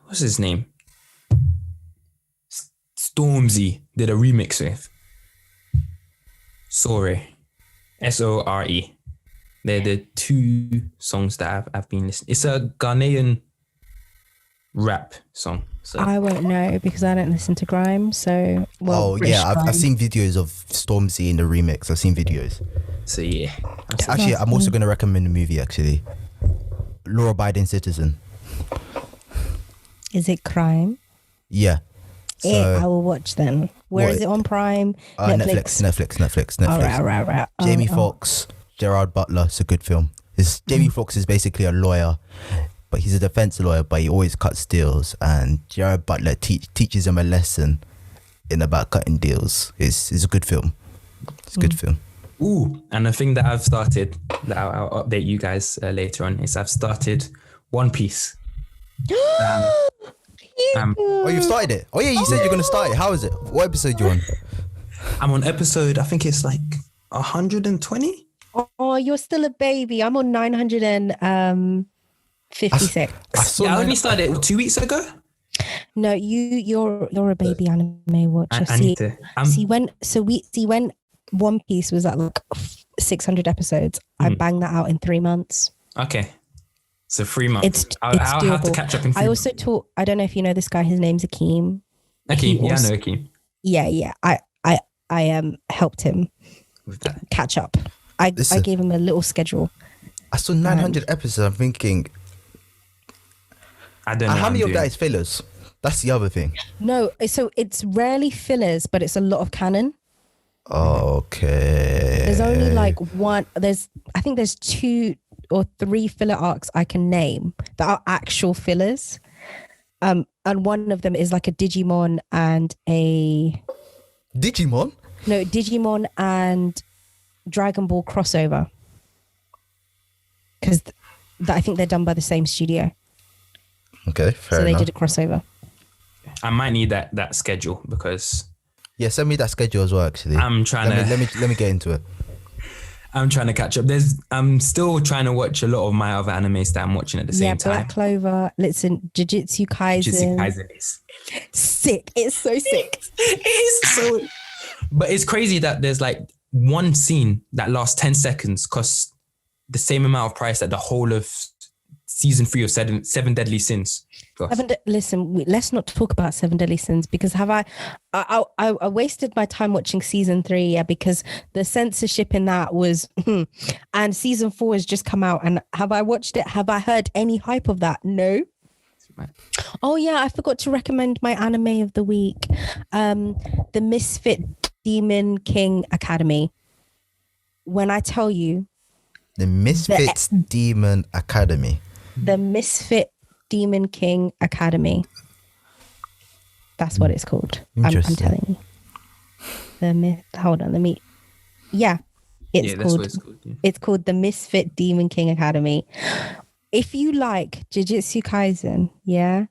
what's his name? Stormzy did a remix with. Soiree. Sore. They're the two songs that I've been listening. It's a Ghanaian rap song. So I won't know because I don't listen to grime. So I've seen videos of Stormzy in the remix. I've seen videos. So yeah. Actually, I'm also going to recommend a movie. Actually, Law Abiding Citizen. Is it crime? Yeah. So, I will watch then. Where is it on Prime? Netflix. All right. Jamie Foxx, Gerard Butler. It's a good film. Jamie Foxx is basically a lawyer, but he's a defense lawyer, but he always cuts deals. And Jared Butler teaches him a lesson about cutting deals. It's a good film. It's a good film. Ooh, and the thing that I've started, that I'll update you guys later on, is I've started One Piece. Oh, you've started it? Oh yeah, you said you're going to start it. How is it? What episode you on? I'm on episode, I think it's like 120. Oh, you're still a baby. I'm on 956. I only started it 2 weeks ago. No, you're a baby anime watcher. I need to. When One Piece was at like 600 episodes, I banged that out in 3 months. Okay, so 3 months. I'll have to catch up in 3 months. Also taught. I don't know if you know this guy. His name's Akeem. Akeem, I know Akeem. Yeah. I helped him with that. Catch up. I gave him a little schedule. I saw 900 episodes. I'm thinking, I don't know. How many of that is fillers? That's the other thing. No, so it's rarely fillers, but it's a lot of canon. Okay. There's only like one. I think there's 2 or 3 filler arcs I can name that are actual fillers. And one of them is like a Digimon and a Digimon and Dragon Ball crossover. Because I think they're done by the same studio. Okay, fair enough. So they did a crossover. I might need that schedule because. Yeah, send me that schedule as well. Actually, I'm trying to. Let me get into it. I'm trying to catch up. I'm still trying to watch a lot of my other animes that I'm watching at the same time. Black Clover. Listen, Jujutsu Kaisen. Jujutsu Kaisen is sick. It's so sick. It is so. But it's crazy that there's like one scene that lasts 10 seconds costs the same amount of price that the whole of season 3 of Seven Deadly Sins. Let's not talk about Seven Deadly Sins because I wasted my time watching season 3 because the censorship in that was and season 4 has just come out and have I watched it? Have I heard any hype of that? No. Oh yeah, I forgot to recommend my anime of the week. The Misfit Demon King Academy. When I tell you the Misfit Demon Academy. The Misfit Demon King Academy. That's what it's called. I'm telling you. Hold on, let me. Yeah, it's called. It's called the Misfit Demon King Academy. If you like Jujutsu Kaisen, yeah,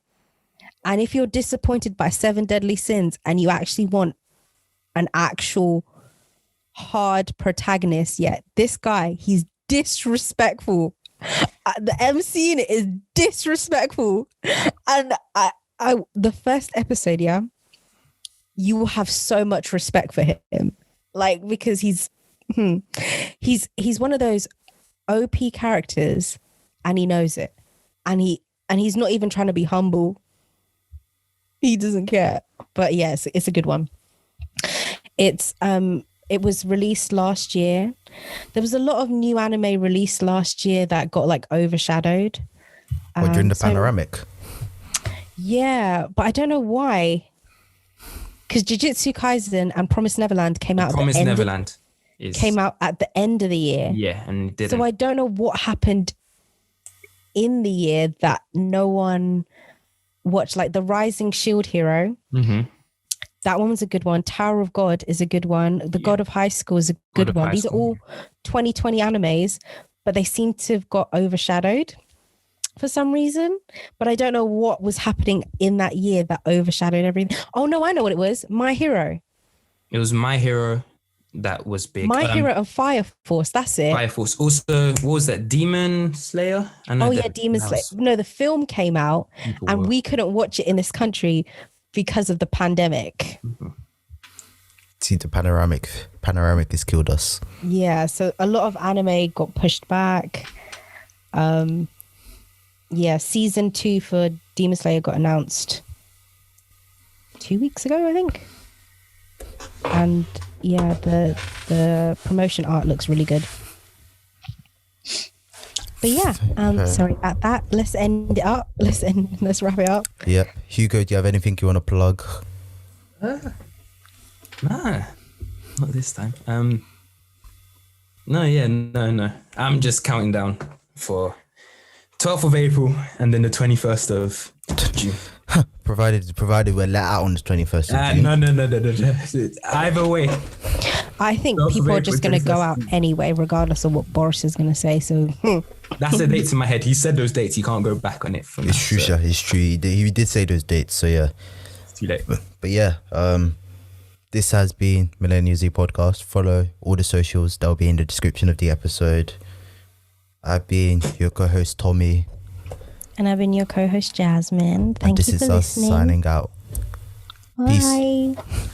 and if you're disappointed by Seven Deadly Sins, and you actually want an actual hard protagonist, yeah, this guy, he's disrespectful. The MC in it is disrespectful, and I the first episode, yeah, you will have so much respect for him, like because he's one of those OP characters, and he knows it, and he's not even trying to be humble. He doesn't care, but yes, it's a good one. It was released last year. There was a lot of new anime released last year that got like overshadowed. During the panoramic? Yeah, but I don't know why. Because Jujutsu Kaisen and Promised Neverland came out came out at the end of the year. Yeah, and it didn't. So I don't know what happened in the year that no one watched. Like The Rising Shield Hero. Mm-hmm. That one was a good one. Tower of God is a good one. The God of High School is a good one. These are all 2020 animes, but they seem to have got overshadowed for some reason. But I don't know what was happening in that year that overshadowed everything. Oh no, I know what it was. My Hero. It was My Hero that was big. My Hero and Fire Force. That's it. Fire Force. Also, what was that? Demon Slayer? Demon Slayer. No, the film came out and we couldn't watch it in this country because of the pandemic. Mm-hmm. See, the panoramic has killed us. Yeah, so a lot of anime got pushed back. Season 2 for Demon Slayer got announced 2 weeks ago, I think. And yeah, the promotion art looks really good. But yeah, sorry about that. Let's end it up. Let's wrap it up. Yep. Hugo, do you have anything you want to plug? Nah, not this time. No. I'm just counting down for 12th of April and then the 21st of June. Provided we're let out on the 21st of June. No. Either way. I think Twelfth of people are April, just going to go 21st. out anyway, regardless of what Boris is going to say. So That's the dates in my head. He said those dates. He can't go back on it. From It's now, true, so Sha, it's true. He did say those dates, so yeah. it's too late. But yeah, this has been Millennial Z Podcast. Follow all the socials. They'll be in the description of the episode. I've been your co-host, Tommy. and I've been your co-host Jasmine. And Thank this you is for us listening. signing out. Peace. Bye.